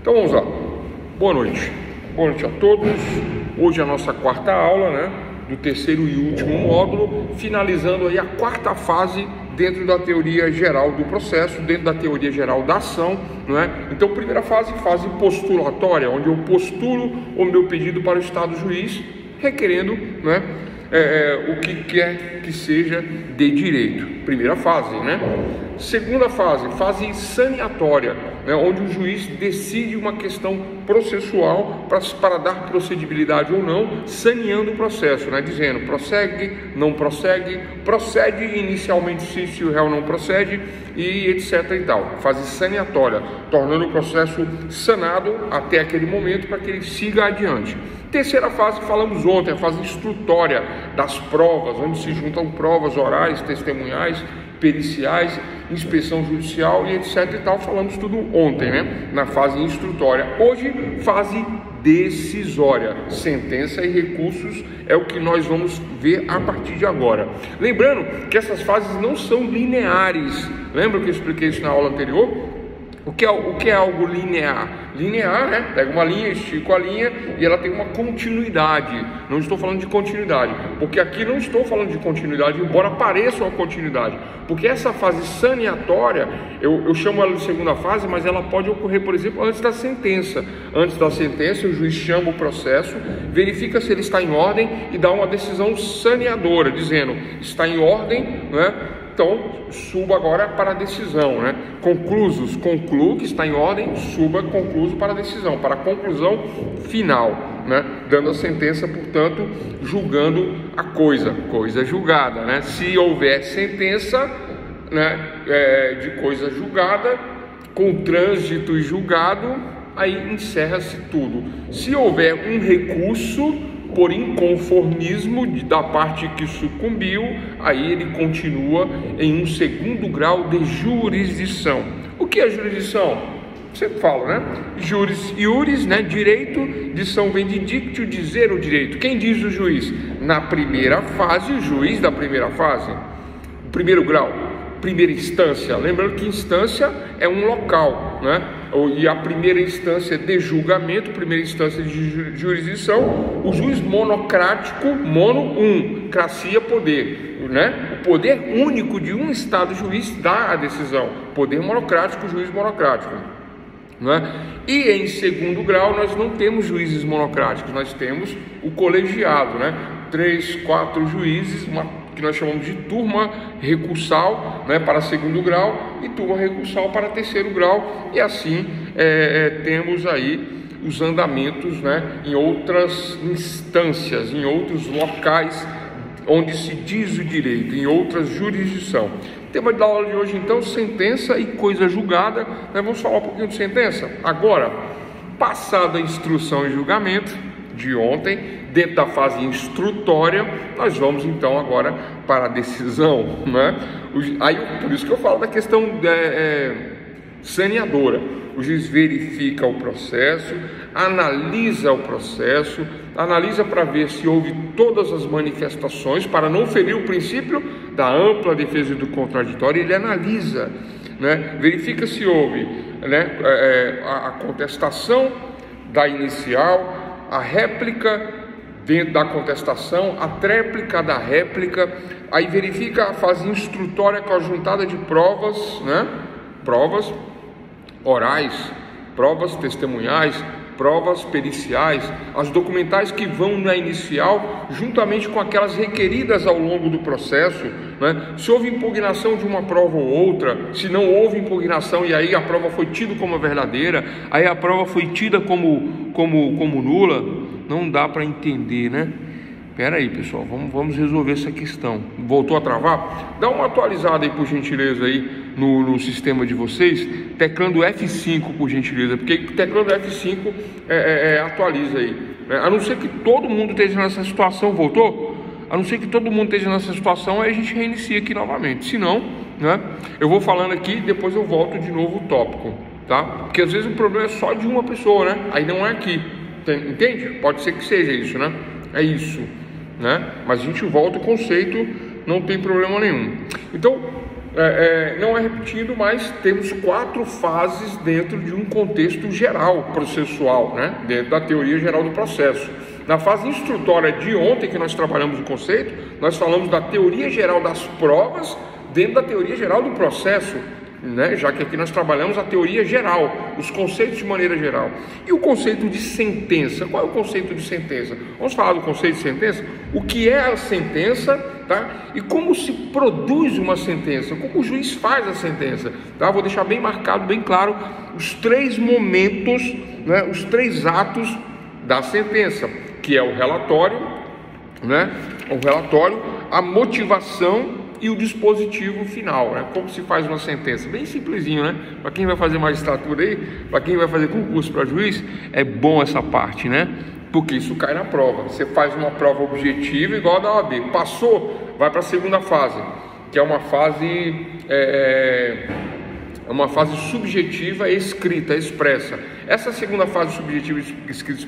Então vamos lá. Boa noite a todos. Hoje é a nossa quarta aula, né, do terceiro e último módulo, finalizando aí a quarta fase dentro da teoria geral do processo, dentro da teoria geral da ação, não é? Então, primeira fase postulatória, onde eu postulo o meu pedido para o Estado juiz, requerendo, não é, o que quer que seja de direito. Primeira fase, né? Segunda fase saneatória, né, onde o juiz decide uma questão processual para dar procedibilidade ou não, saneando o processo, né, dizendo prossegue, não prossegue, procede inicialmente se o réu não procede e etc e tal. Fase saneatória, tornando o processo sanado até aquele momento para que ele siga adiante. Terceira fase, falamos ontem, a fase instrutória das provas, onde se juntam provas orais, testemunhais, periciais, inspeção judicial e etc e tal. Falamos tudo ontem, né? Na fase instrutória. Hoje, fase decisória. Sentença e recursos é o que nós vamos ver a partir de agora. Lembrando que essas fases não são lineares. Lembra que eu expliquei isso na aula anterior? O que é algo linear? Linear, né? Pega uma linha, estico a linha e ela tem uma continuidade. Não estou falando de continuidade, porque aqui não estou falando de continuidade, embora pareça uma continuidade. Porque essa fase saneatória, eu chamo ela de segunda fase, mas ela pode ocorrer, por exemplo, antes da sentença. Antes da sentença, o juiz chama o processo, verifica se ele está em ordem e dá uma decisão saneadora, dizendo, está em ordem, não é? Então, suba agora para a decisão, né? Conclusos, concluo que está em ordem, suba concluso para a decisão, para a conclusão final, né? Dando a sentença, portanto, julgando a coisa julgada, né? Se houver sentença, né, de coisa julgada, com trânsito e julgado, aí encerra-se tudo. Se houver um recurso por inconformismo da parte que sucumbiu, aí ele continua em um segundo grau de jurisdição. O que é jurisdição? Sempre falo, né? Iuris, né? Direito, dição vem de dictio, dizer o direito. Quem diz o juiz? Na primeira fase, o juiz da primeira fase, o primeiro grau, primeira instância. Lembrando que instância é um local, né? E a primeira instância de julgamento, primeira instância de jurisdição, o juiz monocrático, cracia, poder, né? O poder único de um Estado juiz dá a decisão, poder monocrático, juiz monocrático, né? E em segundo grau nós não temos juízes monocráticos, nós temos o colegiado, né? 3, 4 juízes, que nós chamamos de turma recursal, né, para segundo grau e turma recursal para terceiro grau, e assim temos aí os andamentos, né, em outras instâncias, em outros locais onde se diz o direito, em outras jurisdições. Tema da aula de hoje, então, sentença e coisa julgada. Nós vamos falar um pouquinho de sentença. Agora, passada a instrução e julgamento de ontem, dentro da fase instrutória, nós vamos então agora para a decisão, né? Aí, por isso que eu falo da questão saneadora. O juiz verifica o processo, analisa o processo, analisa para ver se houve todas as manifestações, para não ferir o princípio da ampla defesa e do contraditório. Ele analisa, né? Verifica se houve, né, a contestação da inicial, a réplica dentro da contestação, a tréplica da réplica. Aí verifica a fase instrutória com a juntada de provas, né? Provas orais, provas testemunhais, provas periciais, as documentais que vão na inicial, juntamente com aquelas requeridas ao longo do processo, né? Se houve impugnação de uma prova ou outra, se não houve impugnação e aí a prova foi tida como verdadeira, aí a prova foi tida como nula, não dá para entender, né? Espera aí, pessoal, vamos resolver essa questão. Voltou a travar? Dá uma atualizada aí, por gentileza, aí no sistema de vocês, teclando F5, por gentileza, porque teclando F5 atualiza aí, né? A não ser que todo mundo esteja nessa situação. Voltou? A não ser que todo mundo esteja nessa situação, aí a gente reinicia aqui novamente. Se não, né, eu vou falando aqui e depois eu volto de novo o tópico, tá? Porque às vezes o problema é só de uma pessoa, né? Aí não é aqui, entende? Pode ser que seja isso, né? É isso, né? Mas a gente volta o conceito, não tem problema nenhum. Então, não é repetido, mas temos 4 fases dentro de um contexto geral processual, né? Dentro da teoria geral do processo. Na fase instrutória de ontem, que nós trabalhamos o conceito, nós falamos da teoria geral das provas dentro da teoria geral do processo, né? Já que aqui nós trabalhamos a teoria geral, os conceitos de maneira geral. E o conceito de sentença? Qual é o conceito de sentença? Vamos falar do conceito de sentença? O que é a sentença, tá? E como se produz uma sentença? Como o juiz faz a sentença? Tá? Vou deixar bem marcado, bem claro, os 3 momentos, né? Os 3 atos da sentença, que é o relatório, né? O relatório, a motivação e o dispositivo final, né? Como se faz uma sentença, bem simplesinho, né? Para quem vai fazer magistratura aí, para quem vai fazer concurso para juiz, é bom essa parte, né? Porque isso cai na prova. Você faz uma prova objetiva igual a da OAB, passou, vai para a segunda fase, que é uma fase subjetiva, escrita, expressa. Essa segunda fase subjetiva, escrita,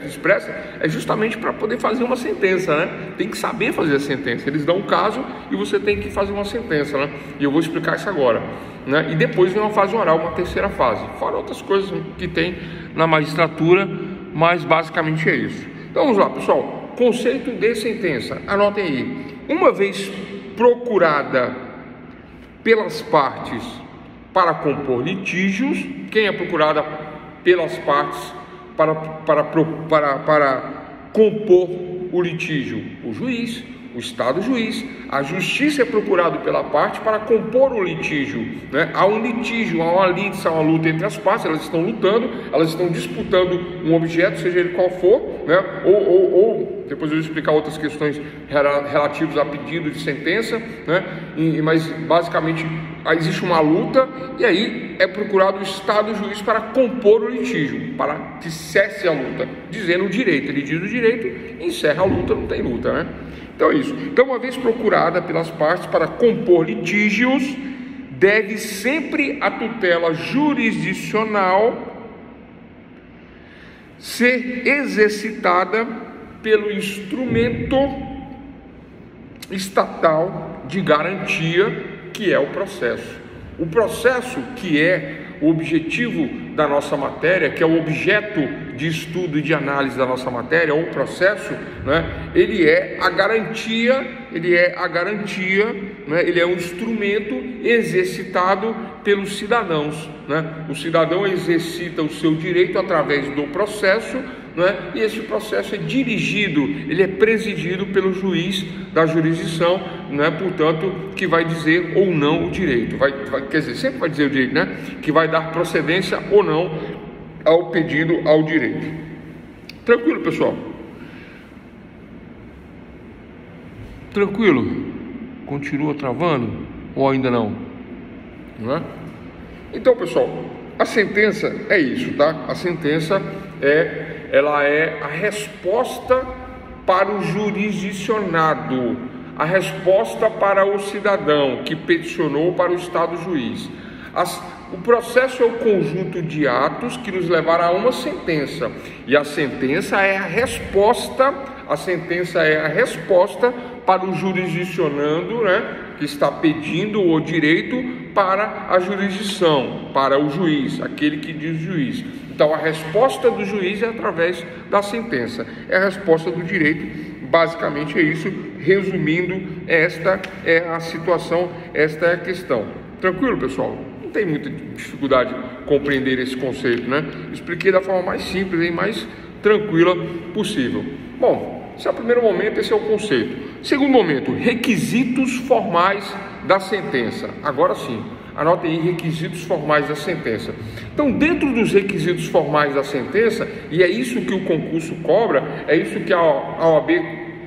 expressa, é justamente para poder fazer uma sentença, né? Tem que saber fazer a sentença. Eles dão um caso e você tem que fazer uma sentença, né? E eu vou explicar isso agora, né? E depois vem uma fase oral, uma terceira fase. Fora outras coisas que tem na magistratura, mas basicamente é isso. Então vamos lá, pessoal. Conceito de sentença. Anotem aí. Uma vez procurada pelas partes para compor litígios, quem é procurada pelas partes para compor o litígio? O juiz, o Estado juiz. A justiça é procurada pela parte para compor o litígio, né? Há um litígio, há uma litiga, há uma luta entre as partes, elas estão lutando, elas estão disputando um objeto, seja ele qual for, né? Ou depois eu vou explicar outras questões relativas a pedido de sentença, né? Mas basicamente existe uma luta e aí é procurado o Estado juiz para compor o litígio, para que cesse a luta, dizendo o direito. Ele diz o direito, encerra a luta, não tem luta, né? Então é isso. Então, uma vez procurada pelas partes para compor litígios, deve sempre a tutela jurisdicional ser exercitada pelo instrumento estatal de garantia, que é o processo. O processo, que é o objetivo da nossa matéria, que é o objeto de estudo e de análise da nossa matéria, ou o processo, né? Ele é a garantia, né? Ele é um instrumento exercitado pelos cidadãos, né? O cidadão exercita o seu direito através do processo, né? E esse processo é dirigido, ele é presidido pelo juiz da jurisdição, né? Portanto, que vai dizer ou não o direito, quer dizer, sempre vai dizer o direito, né? Que vai dar procedência ou não ao pedido ao direito. Tranquilo, pessoal? Tranquilo? Continua travando ou ainda não? Não é? Então, pessoal, a sentença é isso, tá? A sentença ela é a resposta para o jurisdicionado, a resposta para o cidadão que peticionou para o Estado juiz. O processo é o conjunto de atos que nos levará a uma sentença, e a sentença é a resposta para o jurisdicionando, né, que está pedindo o direito para a jurisdição, para o juiz, aquele que diz juiz. Então a resposta do juiz é através da sentença, é a resposta do direito, basicamente é isso. Resumindo, esta é a situação, esta é a questão. Tranquilo, pessoal? Não tem muita dificuldade de compreender esse conceito, né? Expliquei da forma mais simples e mais tranquila possível. Bom, esse é o primeiro momento, esse é o conceito. Segundo momento, requisitos formais da sentença. Agora sim, anotem aí, requisitos formais da sentença. Então, dentro dos requisitos formais da sentença, e é isso que o concurso cobra, é isso que a OAB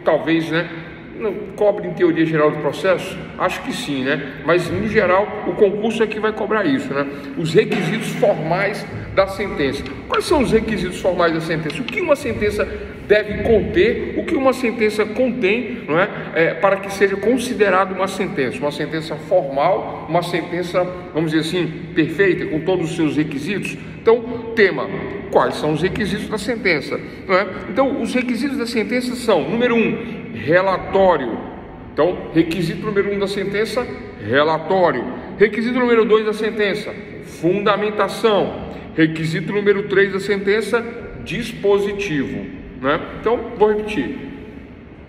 talvez, né, não cobre em teoria geral do processo? Acho que sim, né? Mas no geral o concurso é que vai cobrar isso, né? Os requisitos formais da sentença. Quais são os requisitos formais da sentença? O que uma sentença deve conter, o que uma sentença contém, não é? Para que seja considerada uma sentença formal, uma sentença, vamos dizer assim, perfeita, com todos os seus requisitos. Então, tema: quais são os requisitos da sentença, não é? Então, os requisitos da sentença são: número 1, relatório. Então, requisito número 1 da sentença, relatório. Requisito número 2 da sentença, fundamentação. Requisito número 3 da sentença, dispositivo, né? Então, vou repetir.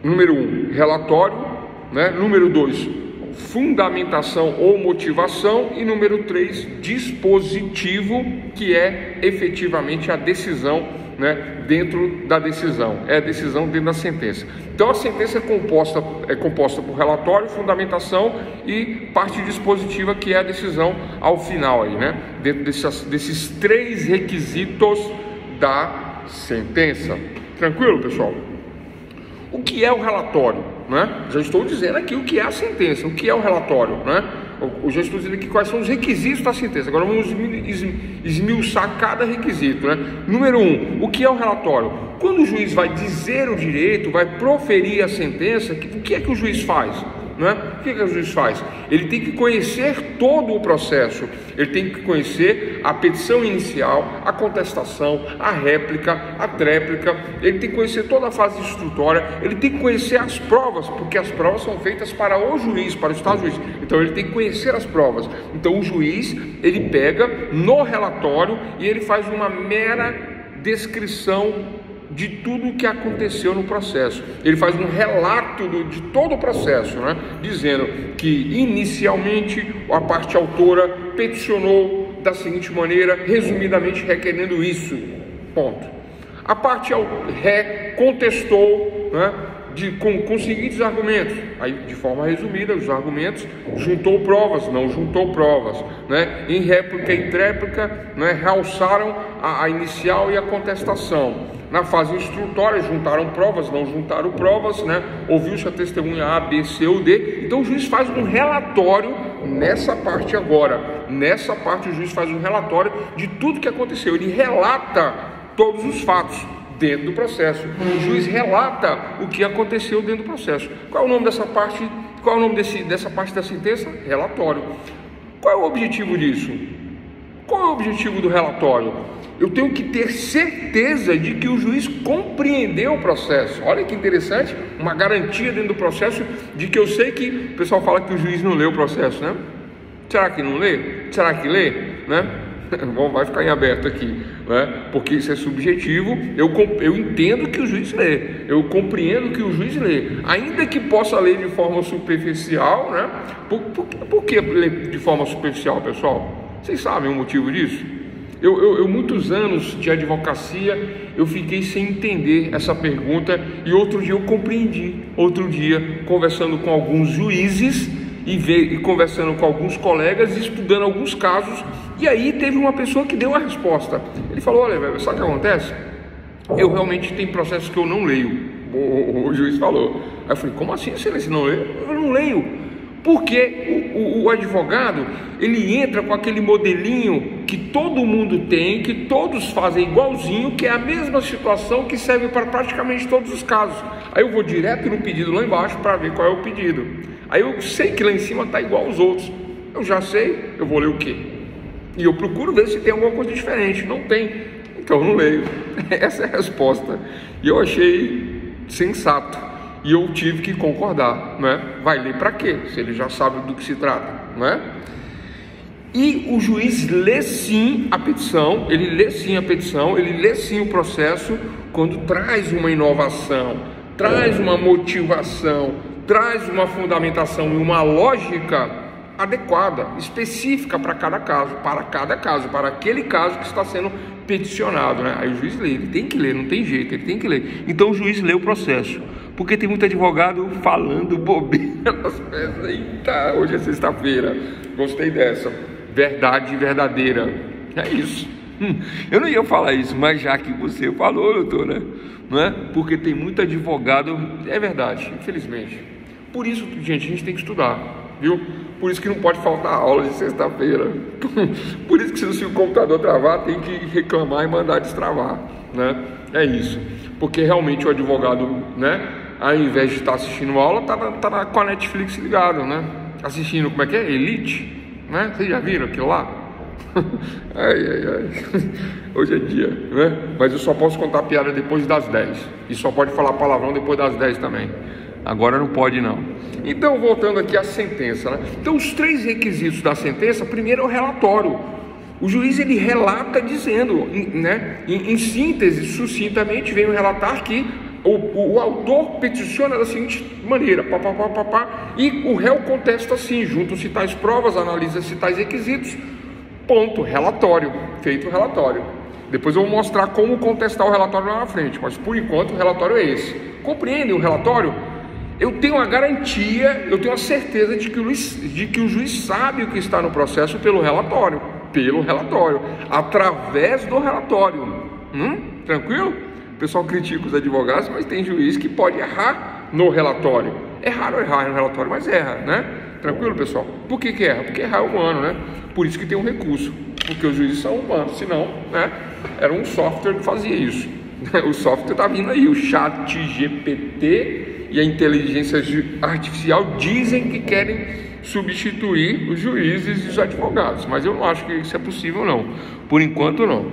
Número 1, relatório, né? Número 2, fundamentação ou motivação. E número 3, dispositivo, que é efetivamente a decisão, né? Dentro da decisão, é a decisão dentro da sentença. Então a sentença é composta por relatório, fundamentação e parte dispositiva, que é a decisão ao final aí, né? Dentro desses 3 requisitos da sentença. Tranquilo, pessoal? O que é o relatório, né? Já estou dizendo aqui o que é a sentença, o que é o relatório, né? Eu já estou dizendo aqui quais são os requisitos da sentença. Agora vamos esmiuçar cada requisito, né? Número 1, o que é o relatório? Quando o juiz vai dizer o direito, vai proferir a sentença, o que é que o juiz faz? Né? O que o juiz faz? Ele tem que conhecer todo o processo, ele tem que conhecer a petição inicial, a contestação, a réplica, a tréplica, ele tem que conhecer toda a fase instrutória, ele tem que conhecer as provas, porque as provas são feitas para o juiz, para o Estado juiz, então ele tem que conhecer as provas. Então o juiz, ele pega no relatório e ele faz uma mera descrição de tudo o que aconteceu no processo. Ele faz um relato de todo o processo, né? Dizendo que inicialmente a parte autora peticionou da seguinte maneira, resumidamente requerendo isso, ponto. A parte ré contestou, né? Com os seguintes argumentos, aí de forma resumida, os argumentos, juntou provas, não juntou provas, né? Em réplica e tréplica, né? Realçaram a inicial e a contestação. Na fase instrutória, juntaram provas, não juntaram provas, né? Ouviu-se a testemunha A, B, C ou D. Então o juiz faz um relatório nessa parte agora. Nessa parte o juiz faz um relatório de tudo que aconteceu. Ele relata todos os fatos dentro do processo. O juiz relata o que aconteceu dentro do processo. Qual é o nome dessa parte? Qual é o nome dessa parte da sentença? Relatório. Qual é o objetivo disso? Qual é o objetivo do relatório? Eu tenho que ter certeza de que o juiz compreendeu o processo. Olha que interessante, uma garantia dentro do processo de que eu sei que o pessoal fala que o juiz não lê o processo, né? Será que não lê? Será que lê? Né? Bom, vai ficar em aberto aqui, né? Porque isso é subjetivo. Eu entendo que o juiz lê, eu compreendo que o juiz lê, ainda que possa ler de forma superficial, né? Por que ler de forma superficial, pessoal? Vocês sabem o motivo disso? Eu muitos anos de advocacia, eu fiquei sem entender essa pergunta, e outro dia eu compreendi. Outro dia, conversando com alguns juízes e conversando com alguns colegas, estudando alguns casos, e aí teve uma pessoa que deu a resposta. Ele falou: olha, velho, sabe o que acontece? Eu realmente tenho processos que eu não leio. O juiz falou. Aí eu falei: como assim, você não lê? Eu não leio. Porque o advogado, ele entra com aquele modelinho que todo mundo tem, que todos fazem igualzinho, que é a mesma situação, que serve para praticamente todos os casos. Aí eu vou direto no pedido lá embaixo para ver qual é o pedido. Aí eu sei que lá em cima está igual aos outros. Eu já sei, eu vou ler o quê? E eu procuro ver se tem alguma coisa diferente. Não tem, então eu não leio. Essa é a resposta. E eu achei sensato. E eu tive que concordar, né? Vai ler para quê? Se ele já sabe do que se trata, né? E o juiz lê sim a petição, ele lê sim a petição, ele lê sim o processo quando traz uma inovação, traz uma motivação, traz uma fundamentação e uma lógica adequada, específica para cada caso, para aquele caso que está sendo peticionado, né? Aí o juiz lê, ele tem que ler, não tem jeito, ele tem que ler. Então o juiz lê o processo, porque tem muito advogado falando bobeira nas peças. Eita, hoje é sexta-feira, gostei dessa, verdade verdadeira, é isso. Eu não ia falar isso, mas já que você falou, doutora, não é? Porque tem muito advogado, é verdade, infelizmente. Por isso, gente, a gente tem que estudar, viu? Por isso que não pode faltar aula de sexta-feira. Por isso que se o computador travar, tem que reclamar e mandar destravar, né? É isso. Porque realmente o advogado, né, ao invés de estar assistindo aula, tá com a Netflix ligado, né? Assistindo, como é que é? Elite, né? Vocês já viram aquilo lá? Ai. Hoje é dia, né? Mas eu só posso contar piada depois das 10. E só pode falar palavrão depois das 10 também. Agora não pode não. Então, voltando aqui à sentença, né? Então, os 3 requisitos da sentença, primeiro é o relatório. O juiz, ele relata dizendo, né? Em síntese, sucintamente, vem relatar que o autor peticiona da seguinte maneira, e o réu contesta assim, juntam-se tais provas, analisa-se tais requisitos, ponto, relatório, feito o relatório. Depois eu vou mostrar como contestar o relatório lá na frente, mas por enquanto o relatório é esse. Compreendem o relatório? Eu tenho a garantia, eu tenho a certeza de que o juiz sabe o que está no processo pelo relatório, através do relatório. Tranquilo? O pessoal critica os advogados, mas tem juiz que pode errar no relatório. É raro errar no relatório, mas erra, né? Tranquilo, pessoal? Por que erra? Porque errar é humano, né? Por isso que tem um recurso, porque os juízes são humanos, senão, né? Era um software que fazia isso. O software está vindo aí, o ChatGPT e a inteligência artificial dizem que querem substituir os juízes e os advogados, mas eu não acho que isso é possível não, por enquanto não.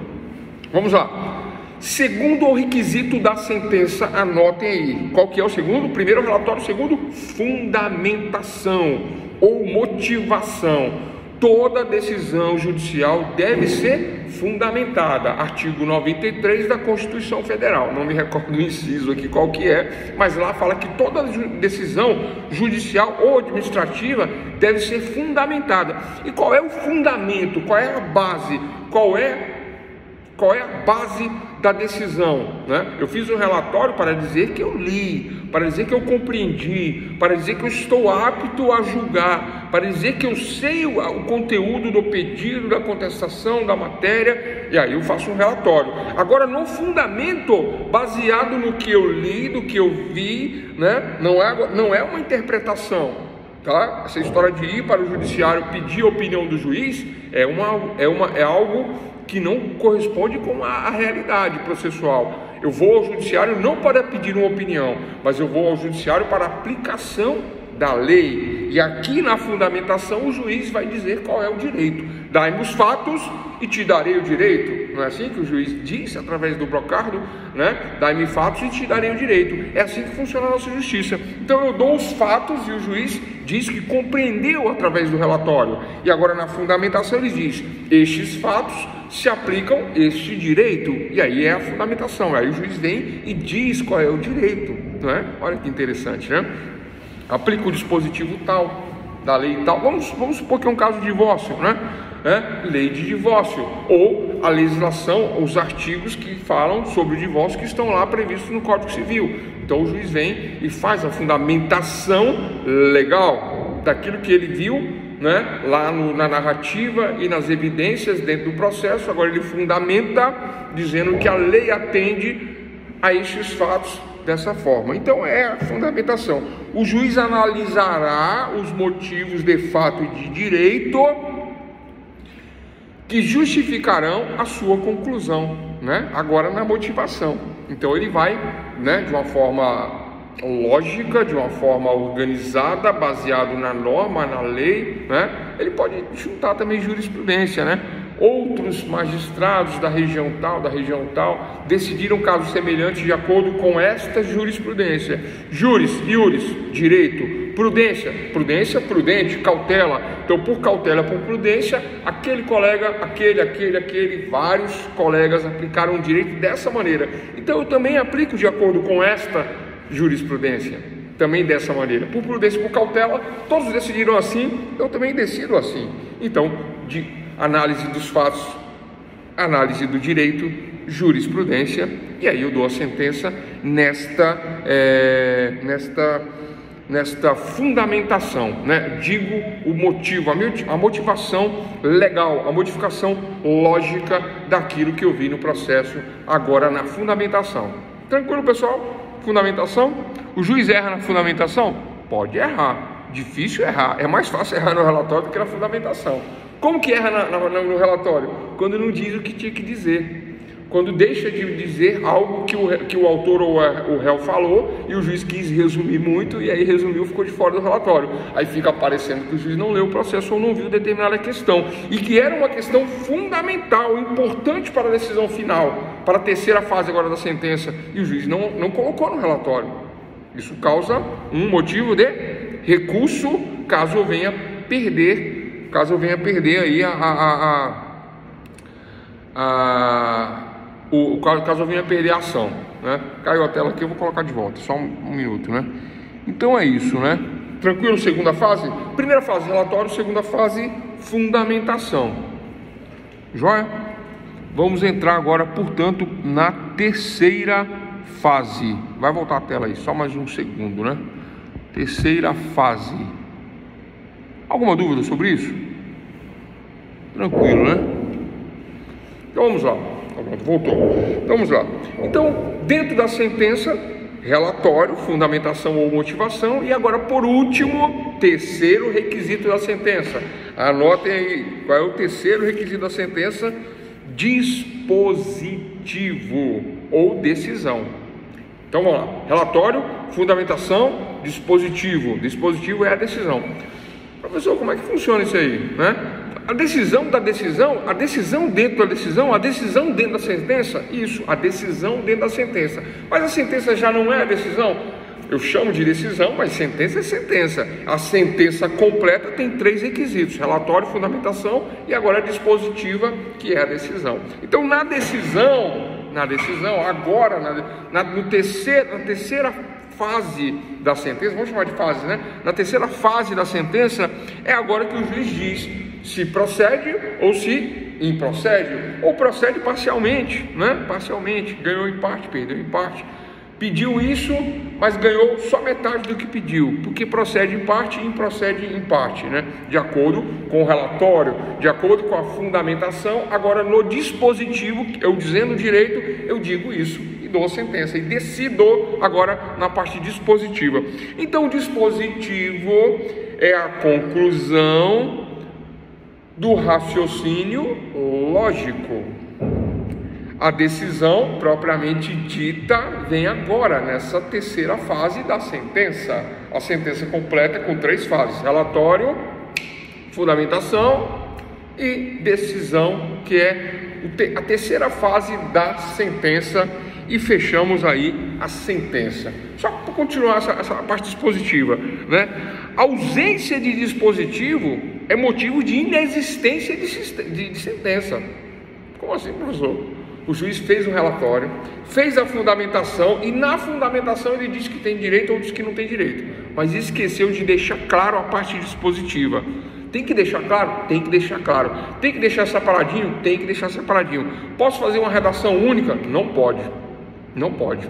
Vamos lá. Segundo o requisito da sentença, anotem aí. Qual que é o segundo? Primeiro, relatório. Segundo, fundamentação ou motivação. Toda decisão judicial deve ser fundamentada. Artigo 93 da Constituição Federal. Não me recordo do inciso aqui qual que é, mas lá fala que toda decisão judicial ou administrativa deve ser fundamentada. E qual é o fundamento? Qual é a base? Qual é a base da decisão, né? Eu fiz um relatório para dizer que eu li, para dizer que eu compreendi, para dizer que eu estou apto a julgar, para dizer que eu sei o conteúdo do pedido, da contestação, da matéria, e aí eu faço um relatório. Agora, no fundamento, baseado no que eu li, do que eu vi, né? Não é uma interpretação, tá? Essa história de ir para o judiciário pedir a opinião do juiz é algo que não corresponde com a realidade processual. Eu vou ao judiciário não para pedir uma opinião, mas eu vou ao judiciário para aplicação da lei. E aqui na fundamentação o juiz vai dizer qual é o direito. Dai-me os fatos e te darei o direito. Não é assim que o juiz disse através do brocardo, né? Dai-me fatos e te darei o direito. É assim que funciona a nossa justiça. Então eu dou os fatos e o juiz diz que compreendeu através do relatório. E agora na fundamentação ele diz: estes fatos se aplicam este direito. E aí é a fundamentação. Aí o juiz vem e diz qual é o direito, não é? Olha que interessante, né? Aplica o dispositivo tal da lei tal. Vamos supor que é um caso de divórcio, né? Lei de divórcio, ou a legislação, os artigos que falam sobre o divórcio que estão lá previstos no Código Civil. Então o juiz vem e faz a fundamentação legal daquilo que ele viu, né, lá na narrativa e nas evidências dentro do processo. Agora ele fundamenta dizendo que a lei atende a estes fatos dessa forma. Então é a fundamentação. O juiz analisará os motivos de fato e de direito que justificarão a sua conclusão, né? Agora na motivação. Então ele vai, né, de uma forma lógica, de uma forma organizada, baseado na norma, na lei, né? Ele pode juntar também jurisprudência, né? Outros magistrados da região tal, decidiram casos semelhantes de acordo com esta jurisprudência. Juris, iuris, direito. Prudência, prudente, cautela. Então, por cautela, por prudência, aquele colega, aquele, vários colegas aplicaram o direito dessa maneira. Então, eu também aplico de acordo com esta jurisprudência, também dessa maneira. Por prudência, por cautela, todos decidiram assim, eu também decido assim. Então, de análise dos fatos, análise do direito, jurisprudência, e aí eu dou a sentença nesta fundamentação, né? Digo o motivo, a motivação legal, a modificação lógica daquilo que eu vi no processo, agora na fundamentação. Tranquilo, pessoal? Fundamentação. O juiz erra na fundamentação? Pode errar, difícil errar, é mais fácil errar no relatório do que na fundamentação. Como que erra no relatório? Quando não diz o que tinha que dizer. Quando deixa de dizer algo que o autor ou o réu falou e o juiz quis resumir muito e aí resumiu, ficou de fora do relatório. Aí fica parecendo que o juiz não leu o processo ou não viu determinada questão. E que era uma questão fundamental, importante para a decisão final, para a terceira fase agora da sentença. E o juiz não colocou no relatório. Isso causa um motivo de recurso caso eu venha perder aí caso eu venha perder a ação, né? Caiu a tela aqui, eu vou colocar de volta, só um minuto, né? Então é isso, né? Tranquilo? Segunda fase? Primeira fase, relatório. Segunda fase, fundamentação. Joia? Vamos entrar agora, portanto, na terceira fase. Vai voltar a tela aí, só mais um segundo, né? Terceira fase. Alguma dúvida sobre isso? Tranquilo, né? Então vamos lá. Voltou. Então, vamos lá. Então, dentro da sentença, relatório, fundamentação ou motivação, e agora, por último, terceiro requisito da sentença. Anotem aí, qual é o terceiro requisito da sentença? Dispositivo ou decisão. Então vamos lá, relatório, fundamentação, dispositivo. Dispositivo é a decisão. Professor, como é que funciona isso aí, né? A decisão da decisão, a decisão dentro da decisão, a decisão dentro da sentença, isso, a decisão dentro da sentença. Mas a sentença já não é a decisão? Eu chamo de decisão, mas sentença é sentença. A sentença completa tem 3 requisitos: relatório, fundamentação e agora a dispositiva, que é a decisão. Então, na decisão, agora, na terceira fase da sentença, vamos chamar de fase, né? Na terceira fase da sentença, é agora que o juiz diz se procede ou se improcede, ou procede parcialmente, né? Parcialmente, ganhou em parte, perdeu em parte. Pediu isso, mas ganhou só metade do que pediu, porque procede em parte e improcede em parte, né? De acordo com o relatório, de acordo com a fundamentação. Agora, no dispositivo, eu dizendo direito, eu digo isso e dou a sentença, e decido agora na parte dispositiva. Então, o dispositivo é a conclusão do raciocínio lógico. A decisão propriamente dita vem agora, nessa terceira fase da sentença. A sentença completa com 3 fases: relatório, fundamentação e decisão, que é a terceira fase da sentença. E fechamos aí a sentença. Só para continuar essa parte dispositiva, né? A ausência de dispositivo é motivo de inexistência de sentença. Como assim, professor? O juiz fez um relatório, fez a fundamentação, e na fundamentação ele diz que tem direito ou diz que não tem direito, mas esqueceu de deixar claro a parte dispositiva. Tem que deixar claro? Tem que deixar claro. Tem que deixar separadinho? Tem que deixar separadinho. Posso fazer uma redação única? Não pode. Não pode.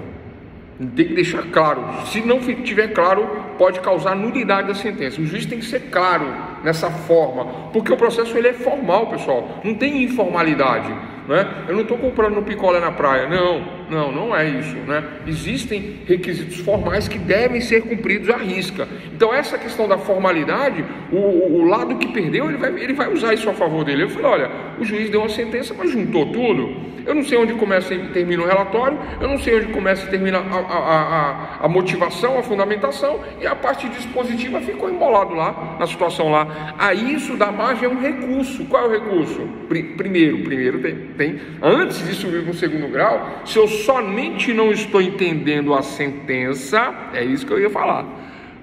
Tem que deixar claro. Se não tiver claro, pode causar nulidade da sentença. O juiz tem que ser claro nessa forma, porque o processo ele é formal, pessoal. Não tem informalidade, né? Eu não estou comprando um picolé na praia. Não é isso, né? Existem requisitos formais que devem ser cumpridos à risca. Então, essa questão da formalidade, o lado que perdeu, ele vai usar isso a favor dele. Eu falei, olha, o juiz deu uma sentença, mas juntou tudo. Eu não sei onde começa e termina o relatório, eu não sei onde começa e termina a motivação, a fundamentação, e a parte dispositiva ficou embolado lá, na situação lá. Aí isso dá margem a um recurso. Qual é o recurso? Primeiro tem, antes de subir para o segundo grau, se eu somente não estou entendendo a sentença, é isso que eu ia falar,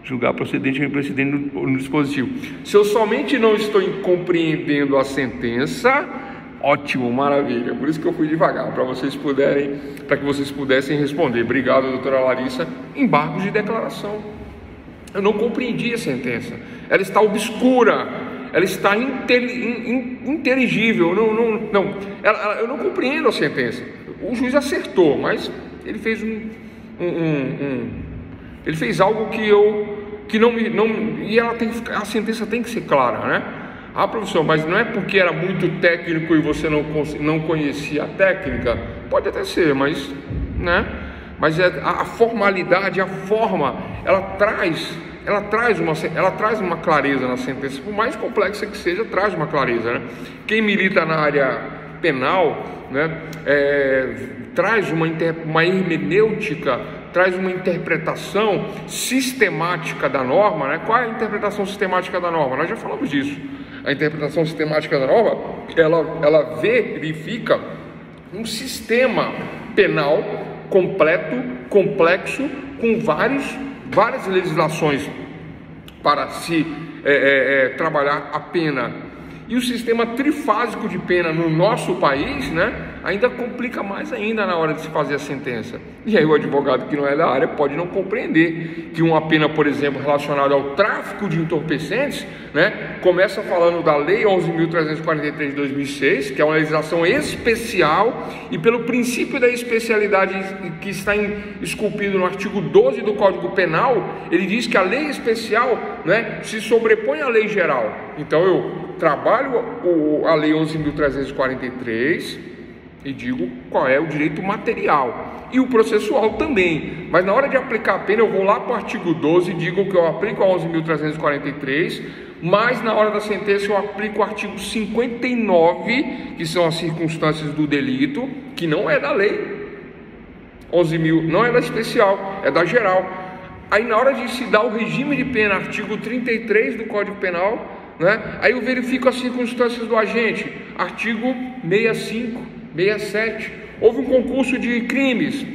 julgar procedente ou imprecedente no dispositivo. Se eu somente não estou compreendendo a sentença, ótimo, maravilha. Por isso que eu fui devagar, para que vocês pudessem responder. Obrigado, doutora Larissa. Embargos de declaração. Eu não compreendi a sentença. Ela está obscura. Ela está inteligível. Eu não compreendo a sentença. O juiz acertou, mas ele fez ele fez algo que não e a sentença tem que ser clara, né? Ah, professor, mas não é porque era muito técnico e você não conhecia a técnica? Pode até ser, mas, né? Mas a formalidade, a forma, ela traz uma clareza na sentença. Por mais complexa que seja, traz uma clareza, né? Quem milita na área penal, né, traz uma hermenêutica, traz uma interpretação sistemática da norma, né? Qual é a interpretação sistemática da norma? Nós já falamos disso. A interpretação sistemática da norma, ela verifica um sistema penal completo, complexo, com vários várias legislações para se trabalhar a pena. E o sistema trifásico de pena no nosso país, né, ainda complica mais ainda na hora de se fazer a sentença. E aí o advogado que não é da área pode não compreender que uma pena, por exemplo, relacionada ao tráfico de entorpecentes, né, começa falando da Lei 11.343 de 2006, que é uma legislação especial, e pelo princípio da especialidade que está esculpido no artigo 12 do Código Penal, ele diz que a lei especial, né, se sobrepõe à lei geral. Então eu trabalho a Lei 11.343 e digo qual é o direito material e o processual também, mas na hora de aplicar a pena eu vou lá para o artigo 12 e digo que eu aplico a 11.343, mas na hora da sentença eu aplico o artigo 59, que são as circunstâncias do delito, que não é da lei 11.000, não é da especial, é da geral. Aí na hora de se dar o regime de pena, artigo 33 do Código Penal, né? Aí eu verifico as circunstâncias do agente, artigo 65, 67, houve um concurso de crimes,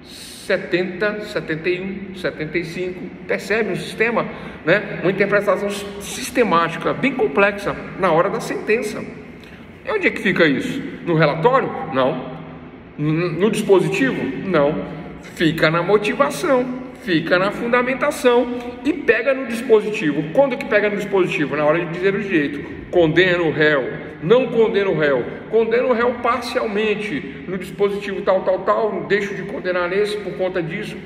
70, 71, 75, percebe um sistema, né? Uma interpretação sistemática, bem complexa, na hora da sentença. E onde é que fica isso? No relatório? Não. No dispositivo? Não. Fica na motivação, fica na fundamentação e pega no dispositivo. Quando que pega no dispositivo? Na hora de dizer o direito. Condena o réu, não condena o réu, condena o réu parcialmente no dispositivo tal, deixo de condenar nesse por conta disso.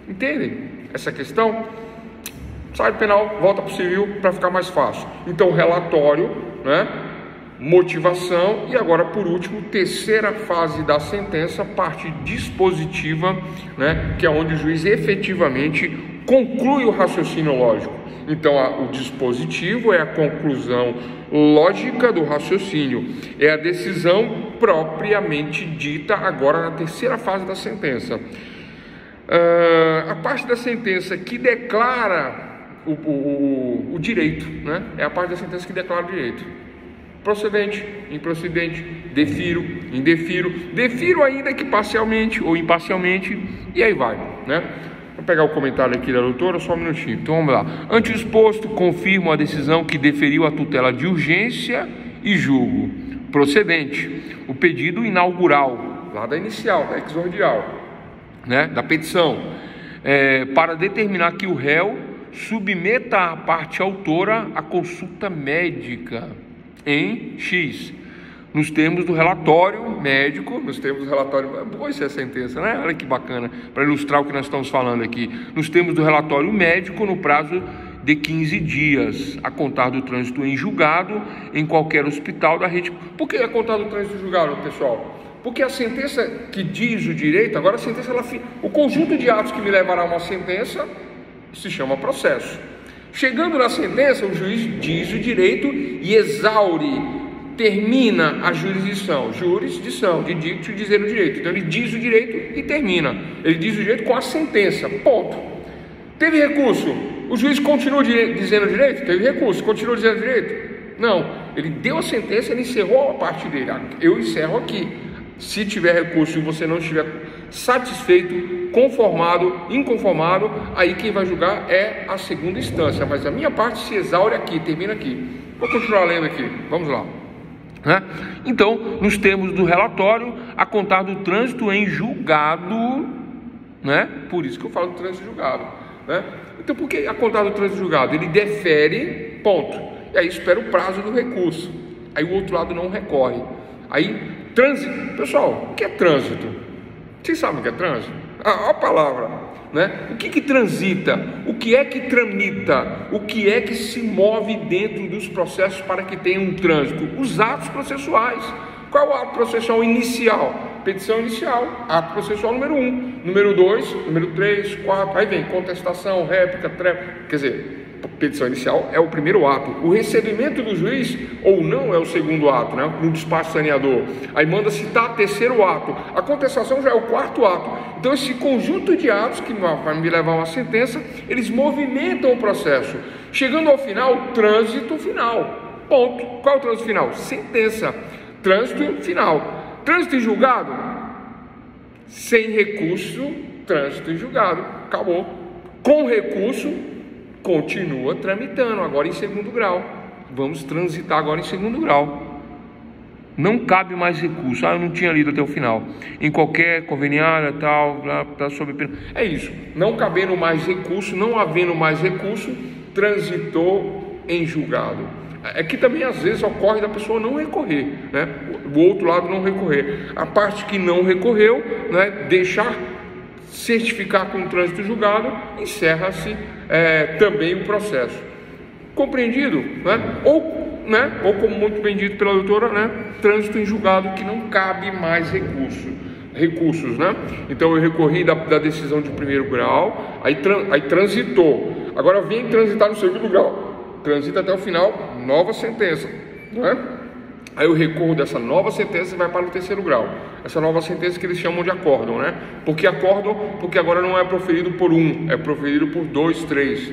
Entendem essa questão? Sai do penal, volta para o civil para ficar mais fácil. Então relatório, né? Motivação e agora por último, terceira fase da sentença, parte dispositiva, né, que é onde o juiz efetivamente conclui o raciocínio lógico. Então o dispositivo é a conclusão lógica do raciocínio, é a decisão propriamente dita agora na terceira fase da sentença. A parte da sentença que declara o direito, né, é a parte da sentença que declara o direito. Procedente, improcedente, defiro, indefiro, defiro ainda que parcialmente ou imparcialmente, e aí vai, né? Vou pegar o comentário aqui da doutora, só um minutinho. Então vamos lá. Ante o exposto, confirmo a decisão que deferiu a tutela de urgência e julgo procedente o pedido inaugural, lá da inicial, da exordial, né? Da petição, para determinar que o réu submeta à parte autora a consulta médica em X, nos termos do relatório médico, nos termos do relatório, boa essa sentença, né? Olha que bacana, para ilustrar o que nós estamos falando aqui, nos termos do relatório médico, no prazo de 15 dias, a contar do trânsito em julgado, em qualquer hospital da rede. Por que a contar do trânsito em julgado, pessoal? Porque a sentença que diz o direito, agora a sentença, o conjunto de atos que me levará a uma sentença, se chama processo. Chegando na sentença, o juiz diz o direito e exaure, termina a jurisdição, de dicto e dizer o direito. Então ele diz o direito e termina. Ele diz o direito com a sentença, ponto. Teve recurso, o juiz continua dizendo o direito? Teve recurso, continua dizendo o direito? Não, ele deu a sentença, ele encerrou a parte dele. Eu encerro aqui. Se tiver recurso e você não estiver satisfeito, conformado, inconformado, aí quem vai julgar é a segunda instância, mas a minha parte se exaure aqui, termina aqui. Vou continuar lendo aqui, vamos lá, né? Então, nos termos do relatório, a contar do trânsito em julgado, né? Por isso que eu falo do trânsito julgado, né? Então, por que a contar do trânsito julgado? Ele defere, ponto, e aí espera o prazo do recurso, aí o outro lado não recorre. Aí, trânsito, pessoal, o que é trânsito? Vocês sabem o que é trânsito? A palavra, né? O que transita? O que é que tramita? O que é que se move dentro dos processos para que tenha um trânsito? Os atos processuais. Qual é o ato processual inicial? Petição inicial, ato processual número 1, número 2, número 3, 4, aí vem contestação, réplica, quer dizer, petição inicial é o primeiro ato. O recebimento do juiz ou não é o segundo ato, né? No despacho saneador. Aí manda citar terceiro ato. A contestação já é o quarto ato. Então esse conjunto de atos que vai me levar a uma sentença, eles movimentam o processo. Chegando ao final, trânsito final. Ponto. Qual é o trânsito final? Sentença. Trânsito final. Trânsito em julgado? Sem recurso, trânsito em julgado. Acabou. com recurso, continua tramitando, agora em segundo grau. Vamos transitar agora em segundo grau. Não cabe mais recurso. Eu não tinha lido até o final. Em qualquer conveniada, tal, para sob pena. É isso. Não cabendo mais recurso, não havendo mais recurso, transitou em julgado. É que também às vezes ocorre da pessoa não recorrer, né? O outro lado não recorrer. A parte que não recorreu, né? Deixar certificar com o trânsito julgado, encerra-se também o processo. Compreendido? Né? Ou como muito bem dito pela doutora, né? Trânsito em julgado que não cabe mais recursos, né? Então eu recorri da decisão de primeiro grau, aí transitou, agora vem transitar no segundo grau, transita até o final, nova sentença, né? Aí eu recorro dessa nova sentença e vai para o terceiro grau. Essa nova sentença que eles chamam de acórdão, né? Porque acórdão, porque agora não é proferido por um, é proferido por dois, três,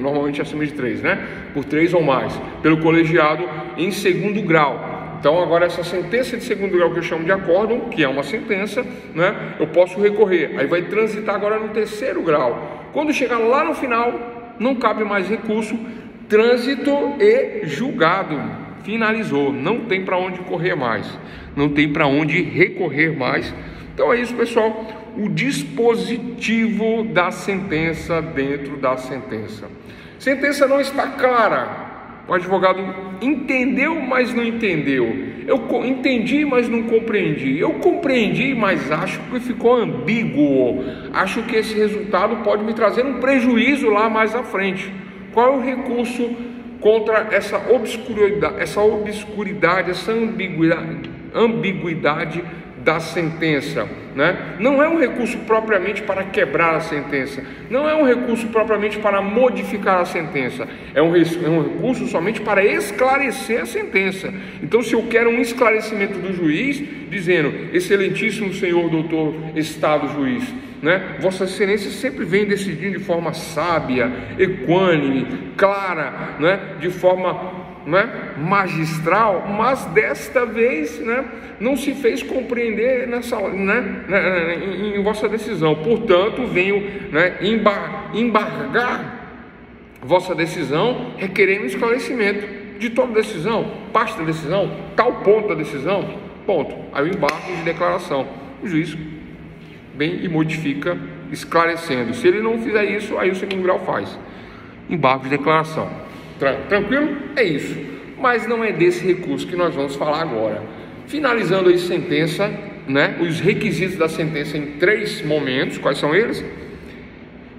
normalmente acima de três, né? Por três ou mais, pelo colegiado em segundo grau. Então agora essa sentença de segundo grau que eu chamo de acórdão, que é uma sentença, né? Eu posso recorrer. Aí vai transitar agora no terceiro grau. Quando chegar lá no final, não cabe mais recurso, trânsito e julgado. Finalizou, não tem para onde correr mais, não tem para onde recorrer mais. Então é isso, pessoal, o dispositivo da sentença dentro da sentença. Sentença não está clara, o advogado entendeu, mas não entendeu. Eu entendi, mas não compreendi. Eu compreendi, mas acho que ficou ambíguo. Acho que esse resultado pode me trazer um prejuízo lá mais à frente. Qual é o recurso contra essa obscuridade, essa ambiguidade da sentença, né? Não é um recurso propriamente para quebrar a sentença, não é um recurso propriamente para modificar a sentença, é um recurso somente para esclarecer a sentença. Então, se eu quero um esclarecimento do juiz, dizendo: excelentíssimo senhor doutor Estado juiz, né? Vossa Excelência sempre vem decidindo de forma sábia, equânime, clara, né? De forma, né, magistral, mas desta vez, né, não se fez compreender em vossa decisão. Portanto, venho, né, embargar vossa decisão, requerendo esclarecimento de toda decisão, parte da decisão, tal ponto da decisão, ponto. Aí o embargo de declaração, o juiz vem e modifica, esclarecendo. Se ele não fizer isso, aí o segundo grau faz embargo de declaração. Tranquilo? É isso. Mas não é desse recurso que nós vamos falar agora. Finalizando a sentença, né, os requisitos da sentença em 3 momentos. Quais são eles?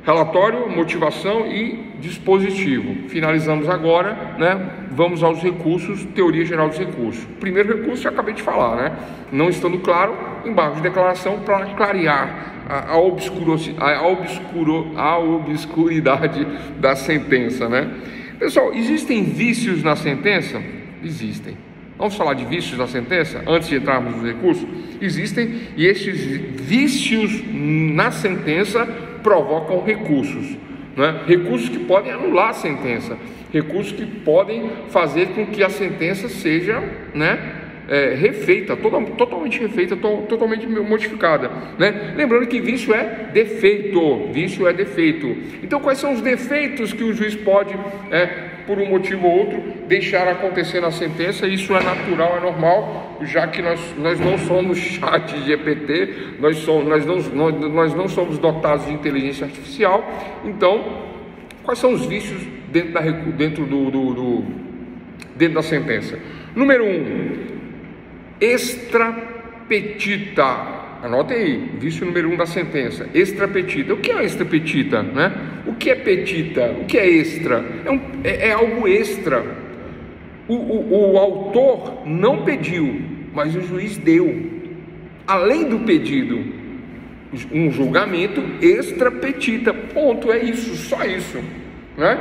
Relatório, motivação e dispositivo. Finalizamos agora, né? Vamos aos recursos, teoria geral dos recursos. Primeiro recurso, eu acabei de falar, né? Não estando claro, embargo de declaração para clarear a obscuridade da sentença, né? Pessoal, existem vícios na sentença? Existem. Vamos falar de vícios na sentença antes de entrarmos nos recursos? Existem, e estes vícios na sentença provocam recursos, né? Recursos que podem anular a sentença, recursos que podem fazer com que a sentença seja, né, refeita, totalmente refeita, totalmente modificada, né? Lembrando que vício é defeito, Então, quais são os defeitos que o juiz pode, por um motivo ou outro, deixar acontecer na sentença? Isso é natural, é normal, já que nós não somos chat GPT, nós não somos dotados de inteligência artificial. Então, quais são os vícios dentro da sentença? Número 1, extra petita. Anote aí, vício número 1 da sentença, extra petita. O que é extra petita, né? O que é petita? O que é extra? É algo extra. O autor não pediu, mas o juiz deu, além do pedido, um julgamento extra petita. Ponto, é isso, só isso, né?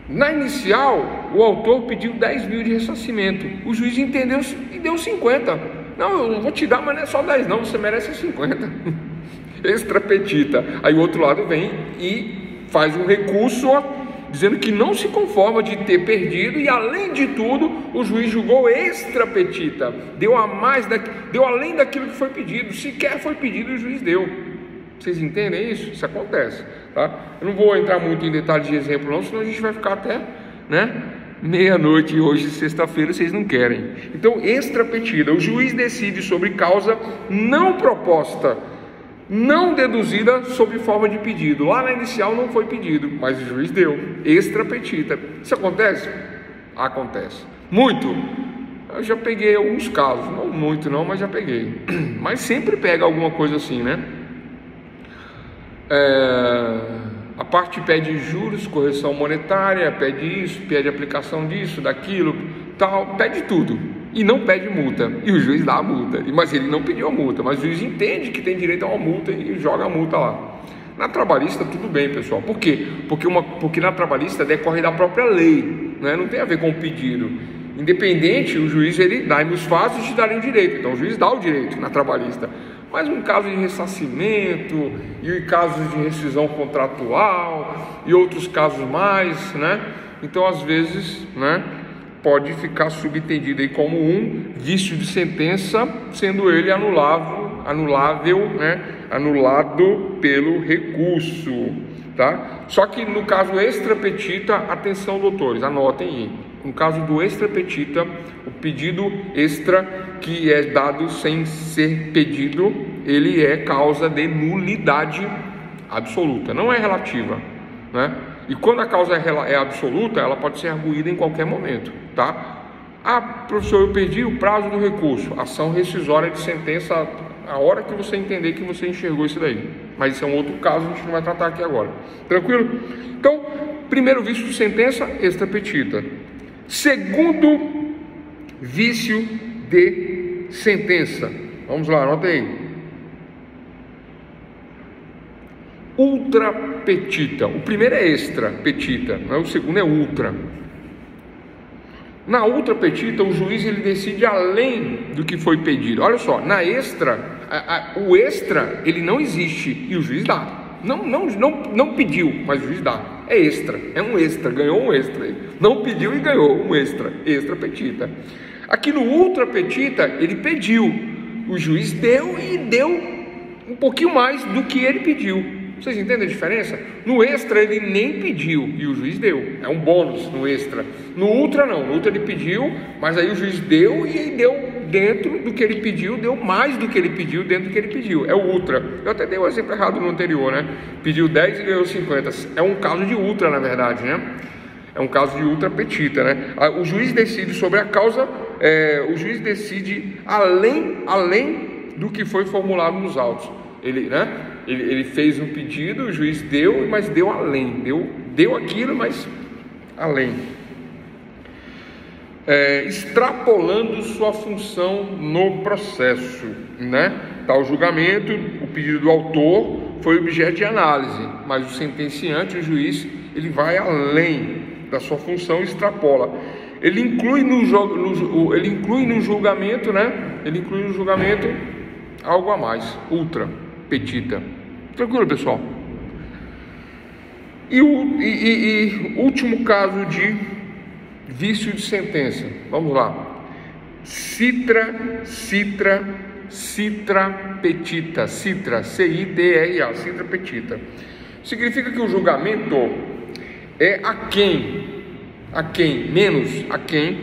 Na inicial, o autor pediu 10 mil de ressarcimento. O juiz entendeu e deu 50. Não, eu vou te dar, mas não é só 10 não, você merece 50. Extra petita. Aí o outro lado vem e faz um recurso, dizendo que não se conforma de ter perdido, e além de tudo, o juiz julgou extra petita. Deu além daquilo que foi pedido. Sequer foi pedido, o juiz deu. Vocês entendem isso? Isso acontece, tá? Eu não vou entrar muito em detalhes de exemplo não, senão a gente vai ficar até, né, meia-noite hoje, sexta-feira, vocês não querem. Então, extrapetida, o juiz decide sobre causa não proposta, não deduzida sob forma de pedido. Lá na inicial não foi pedido, mas o juiz deu. Extrapetita. Isso acontece? Acontece. Muito. Eu já peguei alguns casos, não muito não, mas já peguei. Mas sempre pega alguma coisa assim, né? A parte pede juros, correção monetária, pede isso, pede aplicação disso, daquilo, tal, pede tudo. E não pede multa, e o juiz dá a multa, mas ele não pediu a multa, mas o juiz entende que tem direito a uma multa e joga a multa lá. Na trabalhista tudo bem, pessoal. Por quê? Porque na trabalhista decorre da própria lei, né? Não tem a ver com o pedido. Independente, o juiz, ele dá-me os fatos e te darem o direito. Então o juiz dá o direito na trabalhista. Mas um caso de ressarcimento, e casos de rescisão contratual, e outros casos mais, né? Então às vezes, né, pode ficar subentendido aí como um vício de sentença, sendo ele anulável, né, anulado pelo recurso, tá? Só que no caso extrapetita, atenção doutores, anotem aí. No caso do extrapetita, o pedido extra que é dado sem ser pedido, ele é causa de nulidade absoluta, não é relativa, né? E quando a causa é absoluta, ela pode ser arguída em qualquer momento, tá? Ah, professor, eu perdi o prazo do recurso. Ação rescisória de sentença, a hora que você entender que você enxergou isso daí. Mas isso é um outro caso, a gente não vai tratar aqui agora. Tranquilo? Então, primeiro vício de sentença, extrapetita. Segundo vício de sentença. Vamos lá, anota aí. Ultrapetita. O primeiro é extrapetita, o segundo é ultra. Na ultrapetita, o juiz ele decide além do que foi pedido. Olha só, na extra, o extra ele não existe e o juiz dá. Não pediu, mas o juiz dá. É extra, é um extra, ganhou um extra. Não pediu e ganhou um extra, extrapetita. Aqui no ultrapetita, ele pediu, o juiz deu e deu um pouquinho mais do que ele pediu. Vocês entendem a diferença? No extra ele nem pediu e o juiz deu, é um bônus no extra. No ultra não, no ultra ele pediu, mas aí o juiz deu e deu dentro do que ele pediu, deu mais do que ele pediu dentro do que ele pediu, é o ultra. Eu até dei um exemplo errado no anterior, né? Pediu 10 e ganhou 50, é um caso de ultra na verdade, né? É um caso de ultrapetita, né? O juiz decide sobre a causa, o juiz decide além do que foi formulado nos autos. Ele fez um pedido, o juiz deu, mas deu além, deu aquilo, mas além. Extrapolando sua função no processo, né? Tal julgamento, o pedido do autor foi objeto de análise, mas o sentenciante, o juiz, ele vai além da sua função e extrapola. Ele inclui no julgamento, né? Ele inclui no julgamento algo a mais, ultrapetita. Tranquilo, pessoal? E último caso de vício de sentença. Vamos lá. Citrapetita. Citra, C-I-T-R-A, citrapetita. Significa que o julgamento é menos aquém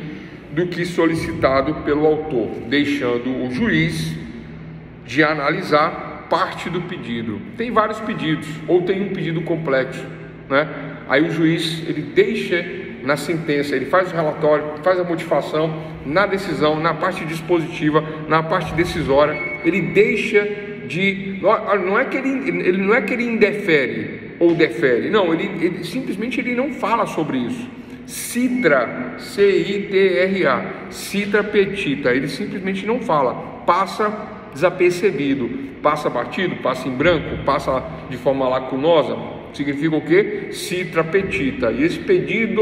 do que solicitado pelo autor, deixando o juiz de analisar parte do pedido. Tem vários pedidos, ou tem um pedido complexo, né? Aí o juiz, ele deixa na sentença, ele faz o relatório, faz a motivação, na decisão, na parte dispositiva, na parte decisória, ele deixa de... Não é que ele indefere ou defere, não, ele simplesmente ele não fala sobre isso. Citra, C-I-T-R-A, citrapetita, ele simplesmente não fala, passa desapercebido, passa batido, passa em branco, passa de forma lacunosa. Significa o quê? Citrapetita. E esse pedido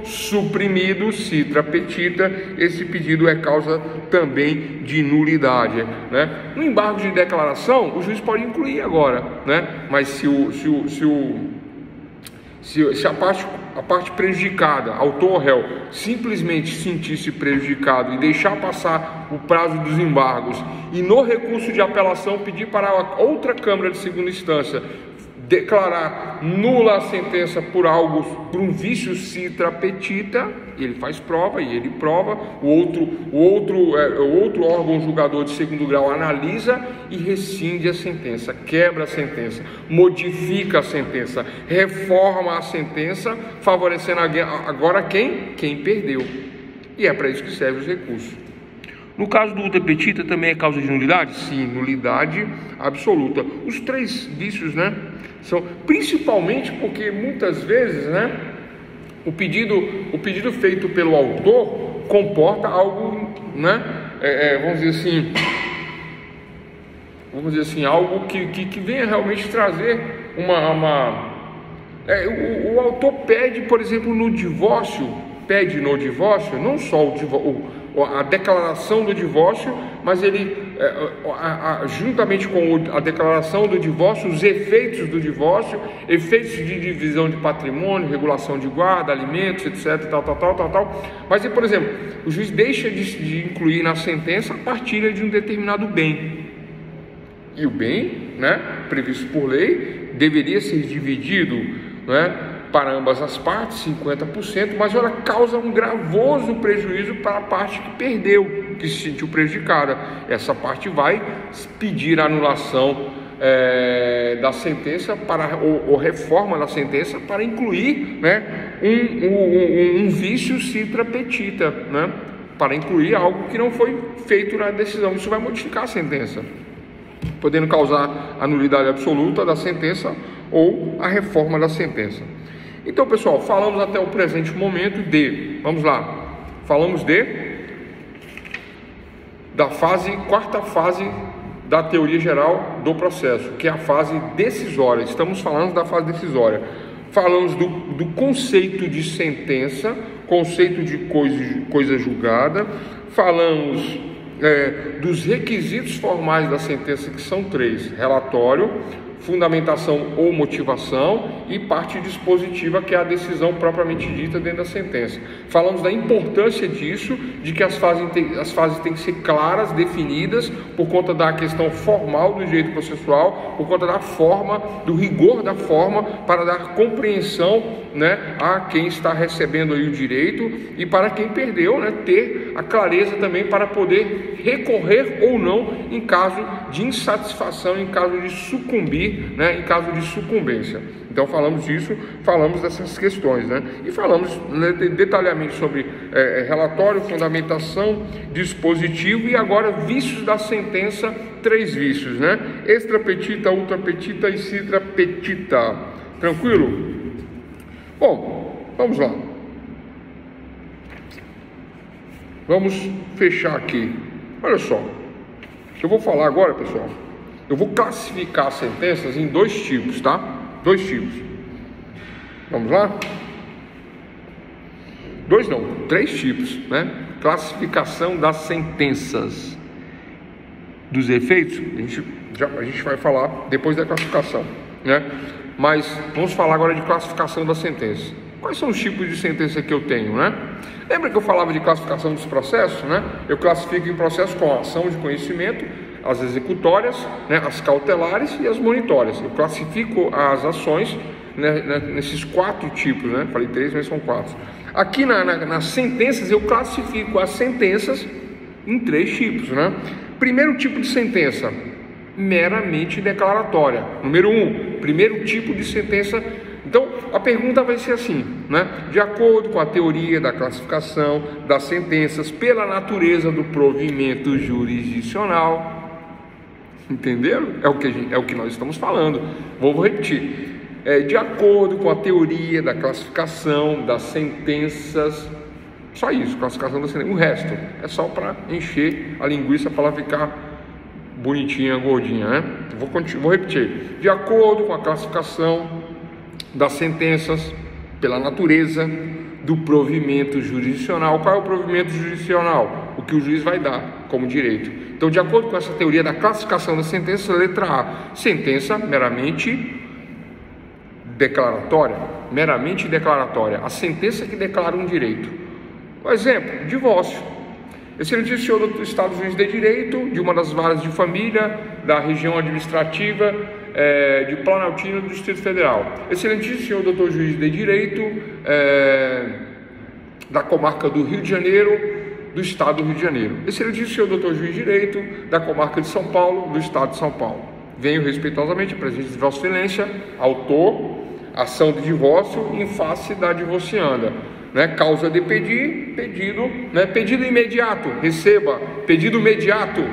suprimido, citrapetita, esse pedido é causa também de nulidade, né? No embargo de declaração, o juiz pode incluir agora, né? Mas se a parte parte prejudicada, autor ou réu, simplesmente sentir-se prejudicado e deixar passar o prazo dos embargos e no recurso de apelação pedir para a outra Câmara de segunda instância declarar nula a sentença por um vício citra petita, ele faz prova e ele prova, o outro órgão julgador de segundo grau analisa e rescinde a sentença, quebra a sentença, modifica a sentença, reforma a sentença, favorecendo agora quem perdeu, e é para isso que serve os recursos. No caso do ultra petita também é causa de nulidade? Sim, nulidade absoluta. Os três vícios, né, são principalmente porque muitas vezes, né, o pedido feito pelo autor comporta algo, né, vamos dizer assim, algo que venha realmente trazer o autor pede, por exemplo, no divórcio, não só a declaração do divórcio, mas ele, juntamente com a declaração do divórcio, os efeitos do divórcio, efeitos de divisão de patrimônio, regulação de guarda, alimentos, etc, tal. Mas, por exemplo, o juiz deixa de incluir na sentença a partilha de um determinado bem. E o bem, né, previsto por lei, deveria ser dividido, né, para ambas as partes, 50%, mas ela causa um gravoso prejuízo para a parte que perdeu, que se sentiu prejudicada. Essa parte vai pedir a anulação da sentença ou reforma da sentença para incluir, né, um vício citra petita, né, para incluir algo que não foi feito na decisão. Isso vai modificar a sentença, podendo causar a nulidade absoluta da sentença ou a reforma da sentença. Então, pessoal, falamos até o presente momento vamos lá, falamos da quarta fase da teoria geral do processo, que é a fase decisória. Estamos falando da fase decisória. Falamos do conceito de sentença, conceito de coisa julgada, falamos dos requisitos formais da sentença, que são 3: relatório, fundamentação ou motivação e parte dispositiva, que é a decisão propriamente dita dentro da sentença. Falamos da importância disso, de que as fases têm que ser claras, definidas, por conta da questão formal do direito processual, por conta da forma, do rigor da forma, para dar compreensão, né, a quem está recebendo aí o direito e para quem perdeu, né, ter a clareza também para poder recorrer ou não em caso de insatisfação, em caso de sucumbir, né, em caso de sucumbência. Então falamos disso, falamos dessas questões, né, e falamos, né, detalhadamente sobre relatório, fundamentação, dispositivo e agora vícios da sentença, 3 vícios, né, extra petita, ultra petita e citra petita. Tranquilo? Bom, vamos lá. Vamos fechar aqui. Olha só, eu vou falar agora, pessoal, eu vou classificar as sentenças em 2 tipos, tá? 2 tipos. Vamos lá? 2 não, 3 tipos, né? Classificação das sentenças. Dos efeitos, a gente vai falar depois da classificação, né? Mas vamos falar agora de classificação da sentença. Quais são os tipos de sentença que eu tenho, né? Lembra que eu falava de classificação dos processos, né? Eu classifico em processos com ação de conhecimento, as executórias, né, as cautelares e as monitórias. Eu classifico as ações, né, nesses 4 tipos, né? Falei 3, mas são 4. Aqui nas sentenças eu classifico as sentenças em 3 tipos, né? Primeiro tipo de sentença, meramente declaratória. Número 1, primeiro tipo de sentença. Então a pergunta vai ser assim, né? De acordo com a teoria da classificação das sentenças pela natureza do provimento jurisdicional, entenderam? É o que nós estamos falando. Vou repetir. De acordo com a teoria da classificação das sentenças, só isso, classificação da sentença. O resto é só para encher a linguiça, para ela ficar bonitinha, gordinha, né? Vou repetir. De acordo com a classificação das sentenças pela natureza do provimento jurisdicional. Qual é o provimento jurisdicional? O que o juiz vai dar como direito. Então, de acordo com essa teoria da classificação da sentença, letra A, sentença meramente declaratória, meramente declaratória, a sentença que declara um direito. Por exemplo, divórcio. Excelentíssimo senhor do Estado Juiz de Direito, de uma das varas de família da região administrativa de Planaltina do Distrito Federal. Excelentíssimo senhor doutor Juiz de Direito da comarca do Rio de Janeiro, do Estado do Rio de Janeiro. Excelentíssimo senhor doutor Juiz de Direito da comarca de São Paulo, do Estado de São Paulo. Venho respeitosamente, presidente de Vossa Excelência, autor, ação de divórcio em face da divorcianda. Causa de pedido, pedido imediato, receba, pedido imediato,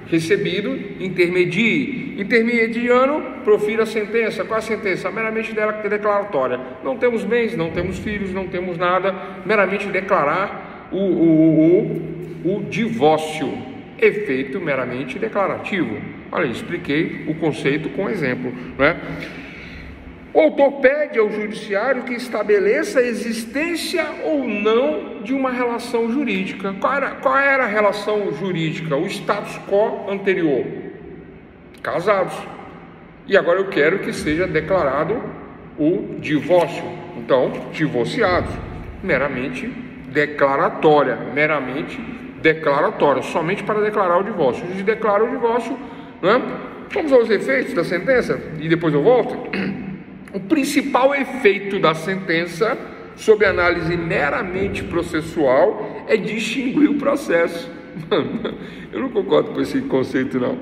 recebido, intermedie, intermediano, profira a sentença. Qual a sentença? Meramente declaratória. Não temos bens, não temos filhos, não temos nada, meramente declarar o divórcio, efeito meramente declarativo. Olha, expliquei o conceito com exemplo, O autor pede ao judiciário que estabeleça a existência ou não de uma relação jurídica. Qual era a relação jurídica? O status quo anterior. Casados. E agora eu quero que seja declarado o divórcio. Então, divorciados. Meramente declaratória. Somente para declarar o divórcio. O juiz declara o divórcio. Vamos aos efeitos da sentença e depois eu volto. O principal efeito da sentença, sob análise meramente processual, é distinguir o processo. Eu não concordo com esse conceito, não.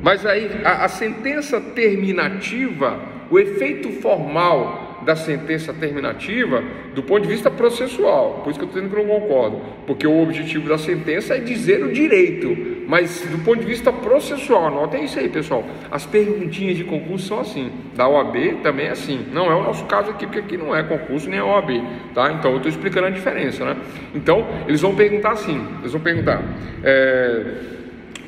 Mas aí, a sentença terminativa, o efeito formal da sentença terminativa, do ponto de vista processual, por isso que eu estou dizendo que eu não concordo, porque o objetivo da sentença é dizer o direito, mas do ponto de vista processual, anotem isso aí, pessoal, as perguntinhas de concurso são assim, da OAB também é assim, não é o nosso caso aqui, porque aqui não é concurso nem é OAB, tá? Então eu estou explicando a diferença, Então, eles vão perguntar assim,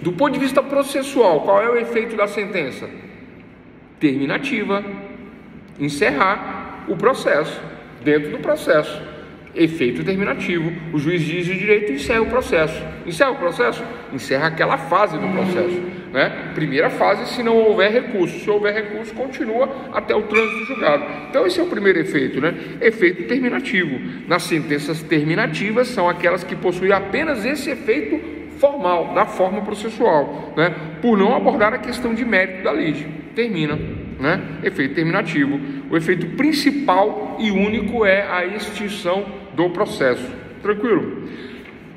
do ponto de vista processual, qual é o efeito da sentença? Terminativa, encerrar o processo, dentro do processo, efeito terminativo, o juiz diz o direito e encerra o processo. Encerra o processo? Encerra aquela fase do processo, Primeira fase, se não houver recurso. Se houver recurso, continua até o trânsito do julgado. Então esse é o primeiro efeito, Efeito terminativo. Nas sentenças terminativas são aquelas que possuem apenas esse efeito formal, da forma processual, por não abordar a questão de mérito da lide. Termina, efeito terminativo. O efeito principal e único é a extinção do processo. Tranquilo?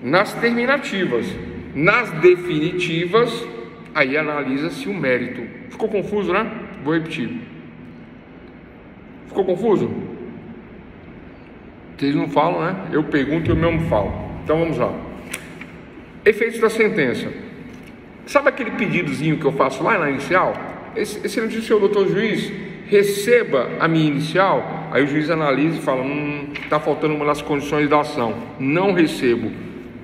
Nas terminativas, nas definitivas, aí analisa-se o mérito. Ficou confuso, Vou repetir. Ficou confuso? Vocês não falam, Eu pergunto e eu mesmo falo. Então vamos lá. Efeitos da sentença. Sabe aquele pedidozinho que eu faço lá na inicial? Excelentíssimo senhor doutor juiz, receba a minha inicial. Aí o juiz analisa e fala, está faltando uma das condições da ação. Não recebo.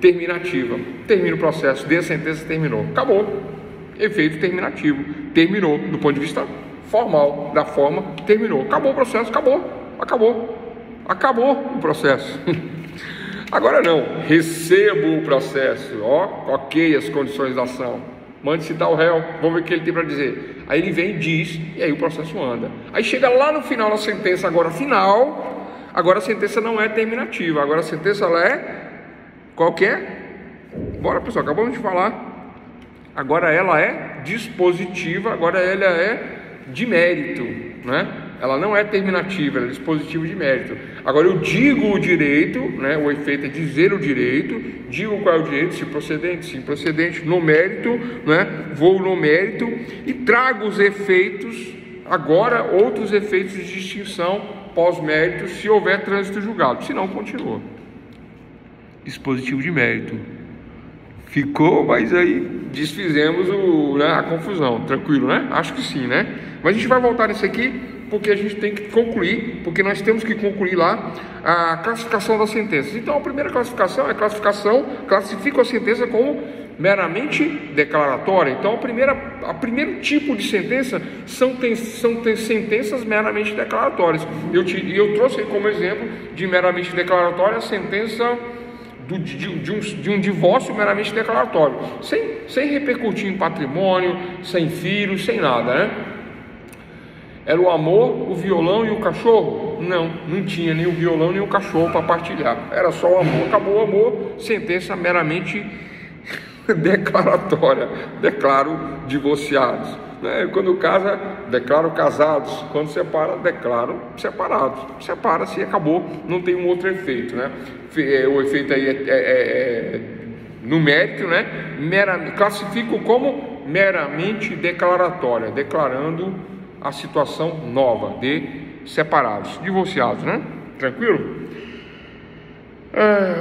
Terminativa. Termina o processo. Dê a sentença, terminou. Acabou. Efeito terminativo. Terminou. Do ponto de vista formal, da forma, terminou. Acabou o processo. Acabou o processo. Agora não, recebo o processo, ok as condições da ação, mande citar o réu, vamos ver o que ele tem para dizer. Aí ele vem e diz, e aí o processo anda. Aí chega lá no final da sentença, agora a sentença não é terminativa, agora a sentença ela é, qual que é? Bora pessoal, acabamos de falar, agora ela é dispositiva, agora ela é de mérito, Ela não é terminativa, ela é dispositiva de mérito. Agora eu digo o direito, o efeito é dizer o direito, digo qual é o direito, se procedente, se improcedente, no mérito, vou no mérito e trago os efeitos, agora outros efeitos de distinção pós-mérito, se houver trânsito julgado, se não continua. Dispositivo de mérito. Ficou, mas aí desfizemos a confusão, tranquilo, Acho que sim, Mas a gente vai voltar nisso aqui, porque a gente tem que concluir, porque nós temos que concluir lá a classificação das sentenças. Então a primeira classificação é classifica a sentença como meramente declaratória. Então o primeiro tipo de sentença são sentenças meramente declaratórias. Eu trouxe aí como exemplo de meramente declaratória a sentença de um divórcio meramente declaratório, sem repercutir em patrimônio, sem filhos, sem nada, Era o amor, o violão e o cachorro? Não, não tinha nem o violão nem o cachorro para partilhar. Era só o amor. Acabou o amor, sentença meramente declaratória. Declaro divorciados. Quando casa, declaro casados. Quando separa, declaro separados. Separa-se e acabou. Não tem um outro efeito, né? O efeito aí é numérico, né? Classifico como meramente declaratória, declarando a situação nova de separados, divorciados, né? Tranquilo?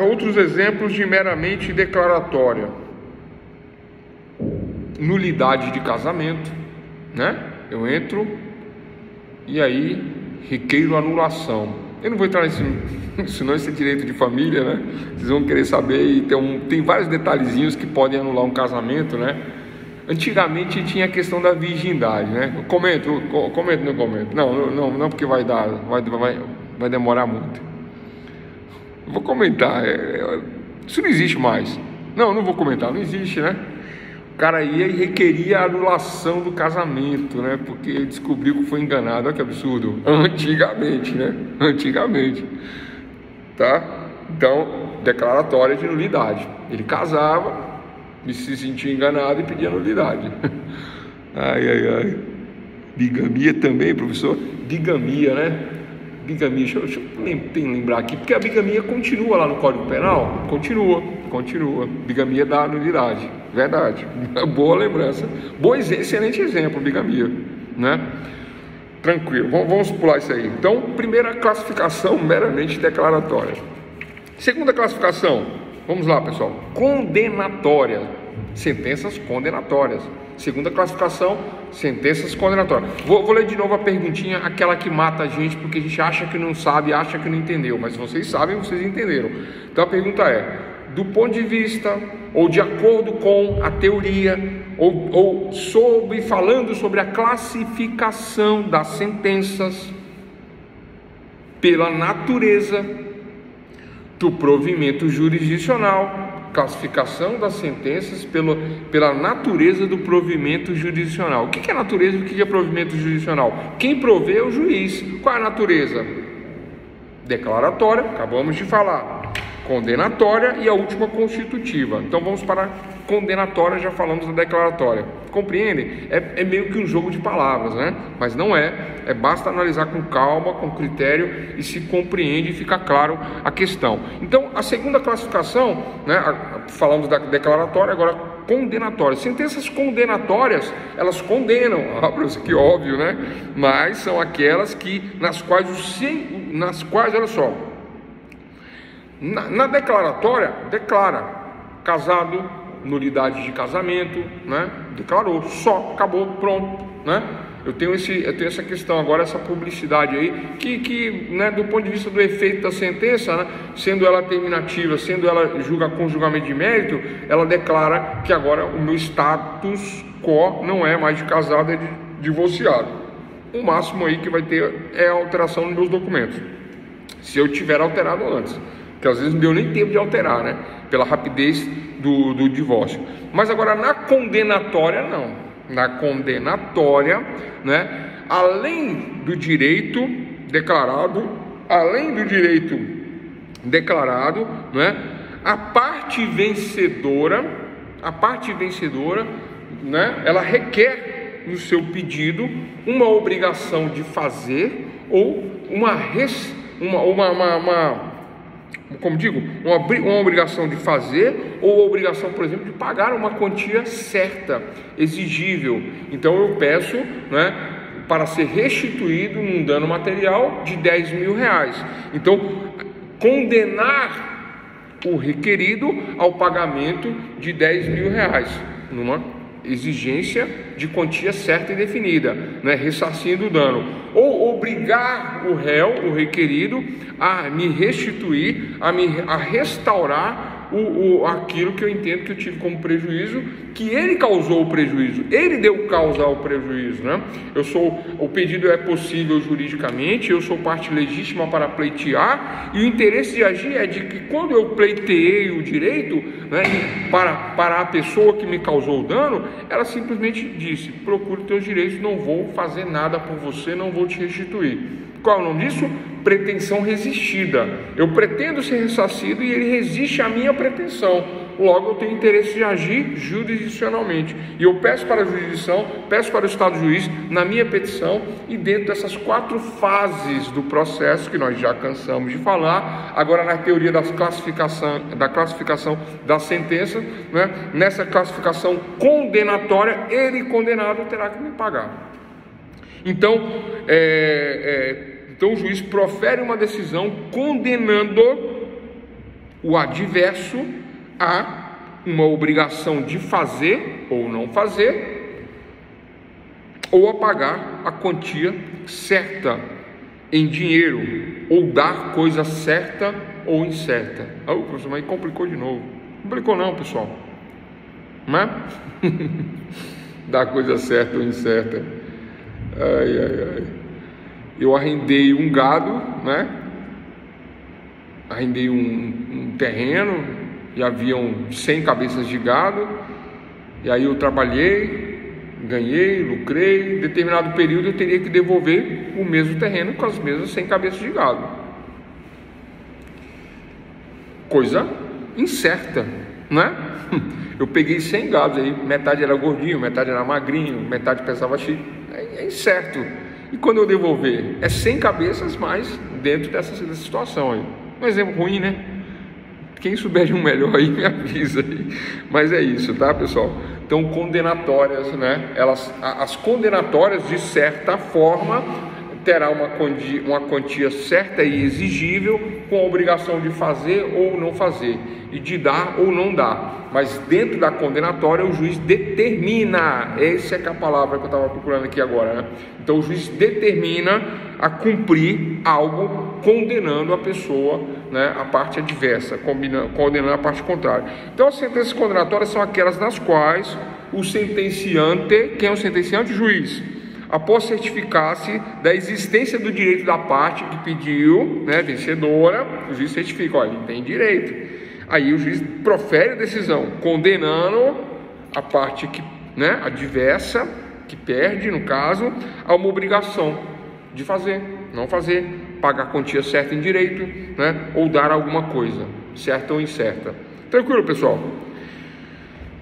Outros exemplos de meramente declaratória: nulidade de casamento, né? Eu entro e aí requeiro anulação. Eu não vou entrar nisso, senão esse é direito de família, né? Vocês vão querer saber, e tem vários detalhezinhos que podem anular um casamento, né? Antigamente tinha a questão da virgindade, né? Eu comento, não comento. Não, porque vai demorar muito. Eu vou comentar. Isso não existe mais. Não vou comentar, não existe, né? O cara ia e requeria a anulação do casamento, né? Porque ele descobriu que foi enganado. Olha que absurdo. Antigamente, né? Antigamente. Tá? Então, declaratória de nulidade. Ele casava, me se sentia enganado e pedia nulidade. Ai. Bigamia também, professor? Bigamia, né? Bigamia, deixa eu lembrar aqui, porque a bigamia continua lá no Código Penal? Continua. Bigamia dá nulidade, verdade. Boa lembrança. Excelente exemplo, bigamia, né? Tranquilo, vamos pular isso aí. Então, primeira classificação meramente declaratória. Segunda classificação, vamos lá, pessoal. Condenatória, sentenças condenatórias. Segunda classificação, sentenças condenatórias. Vou ler de novo a perguntinha, aquela que mata a gente, porque a gente acha que não sabe, acha que não entendeu, mas vocês sabem, vocês entenderam. Então a pergunta é: do ponto de vista, ou de acordo com a teoria, ou falando sobre a classificação das sentenças pela natureza do provimento jurisdicional, classificação das sentenças pela natureza do provimento jurisdicional. O que é natureza e o que é provimento jurisdicional? Quem provê é o juiz. Qual é a natureza? Declaratória, acabamos de falar. Condenatória e a última constitutiva. Então vamos para a condenatória, já falamos da declaratória. Compreendem? É meio que um jogo de palavras, né? Mas não é. Basta analisar com calma, com critério, e se compreende e fica claro a questão. Então a segunda classificação, né? Falamos da declaratória, agora condenatória. Sentenças condenatórias, elas condenam, que óbvio, né? Mas são aquelas nas quais, olha só, na declaratória, declara casado, nulidade de casamento, né? Declarou, só, acabou, pronto, né? Eu tenho essa questão agora, essa publicidade aí, que né, do ponto de vista do efeito da sentença, né, sendo ela terminativa, sendo ela com julgamento de mérito, ela declara que agora o meu status quo não é mais de casado, é de divorciado. O máximo aí que vai ter é a alteração nos meus documentos, se eu tiver alterado antes, que às vezes não deu nem tempo de alterar, né, pela rapidez do divórcio. Mas agora na condenatória não. Na condenatória, né, além do direito declarado, né, a parte vencedora, né, ela requer no seu pedido uma obrigação de fazer ou uma obrigação de fazer, ou a obrigação, por exemplo, de pagar uma quantia certa, exigível. Então eu peço, né, para ser restituído um dano material de 10 mil reais. Então, condenar o requerido ao pagamento de 10 mil reais, numa exigência de quantia certa e definida, né, ressarcindo o dano, ou obrigar o réu, o requerido, a me restituir, a restaurar aquilo que eu entendo que eu tive como prejuízo, que ele causou o prejuízo, ele deu causa ao prejuízo, né? O pedido é possível juridicamente, eu sou parte legítima para pleitear, e o interesse de agir é de que quando eu pleiteei o direito, né, para a pessoa que me causou o dano, ela simplesmente disse: procure teus direitos, não vou fazer nada por você, não vou te restituir. Qual é o nome disso? Pretensão resistida. Eu pretendo ser ressarcido e ele resiste à minha pretensão. Logo, eu tenho interesse de agir jurisdicionalmente. E eu peço para a jurisdição, peço para o Estado juiz, na minha petição, e dentro dessas 4 fases do processo, que nós já cansamos de falar, agora na teoria da classificação da sentença, né? Nessa classificação condenatória, ele condenado terá que me pagar. Então, então o juiz profere uma decisão condenando o adverso a uma obrigação de fazer ou não fazer, ou a pagar a quantia certa em dinheiro, ou dar coisa certa ou incerta. Professor, mas complicou de novo. Não complicou não, pessoal, não é? Dar coisa certa ou incerta. Eu arrendei um gado, né? Arrendei um terreno e haviam 100 cabeças de gado, e aí eu trabalhei, ganhei, lucrei. Em determinado período eu teria que devolver o mesmo terreno com as mesmas 100 cabeças de gado. Coisa incerta, né? Eu peguei 100 gados aí, metade era gordinho, metade era magrinho, metade pesava X. É incerto. E quando eu devolver, é 100 cabeças mais dentro dessa situação aí. Um exemplo ruim, né? Quem souber de um melhor aí, me avisa aí. Mas é isso, tá, pessoal? Então, condenatórias, né? As condenatórias, de certa forma, terá uma quantia certa e exigível, com a obrigação de fazer ou não fazer, e de dar ou não dar. Mas dentro da condenatória o juiz determina, essa é a palavra que eu estava procurando aqui agora, né? Então o juiz determina a cumprir algo, condenando a pessoa, né, a parte adversa, condenando a parte contrária. Então as sentenças condenatórias são aquelas nas quais o sentenciante, quem é o sentenciante? O juiz, após certificar-se da existência do direito da parte que pediu, né, vencedora, o juiz certifica: olha, ele tem direito. Aí o juiz profere a decisão, condenando a parte que, né, adversa, que perde, no caso, a uma obrigação de fazer, não fazer, pagar a quantia certa em direito, né, ou dar alguma coisa, certa ou incerta. Tranquilo, pessoal?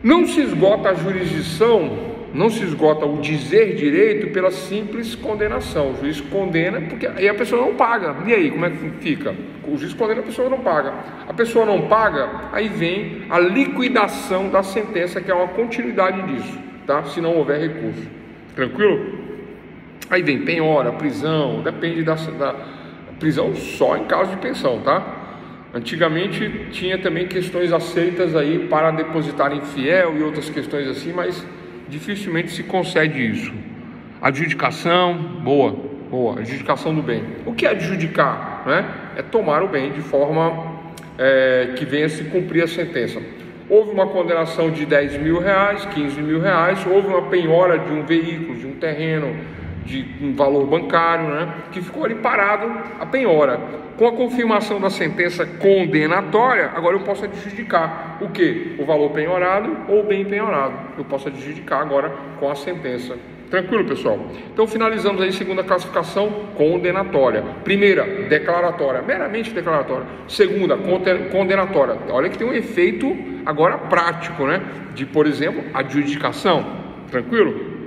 Não se esgota a jurisdição, não se esgota o dizer direito pela simples condenação. O juiz condena, porque aí a pessoa não paga. E aí, como é que fica? O juiz condena, a pessoa não paga. A pessoa não paga, aí vem a liquidação da sentença, que é uma continuidade disso, tá? Se não houver recurso. Tranquilo? Aí vem penhora, prisão, depende da prisão só em caso de pensão, tá? Antigamente tinha também questões aceitas aí para depositar em fiel e outras questões assim, mas dificilmente se concede isso. Adjudicação, boa, adjudicação do bem. O que é adjudicar? Né? É tomar o bem de forma que venha se cumprir a sentença. Houve uma condenação de 10 mil reais, 15 mil reais, houve uma penhora de um veículo, de um terreno, de um valor bancário, né? Que ficou ali parado a penhora. Com a confirmação da sentença condenatória, agora eu posso adjudicar o quê? O valor penhorado ou o bem penhorado. Eu posso adjudicar agora com a sentença. Tranquilo, pessoal? Então finalizamos aí segunda classificação, condenatória. Primeira, declaratória, meramente declaratória. Segunda, condenatória. Olha que tem um efeito agora prático, né? De, por exemplo, adjudicação. Tranquilo?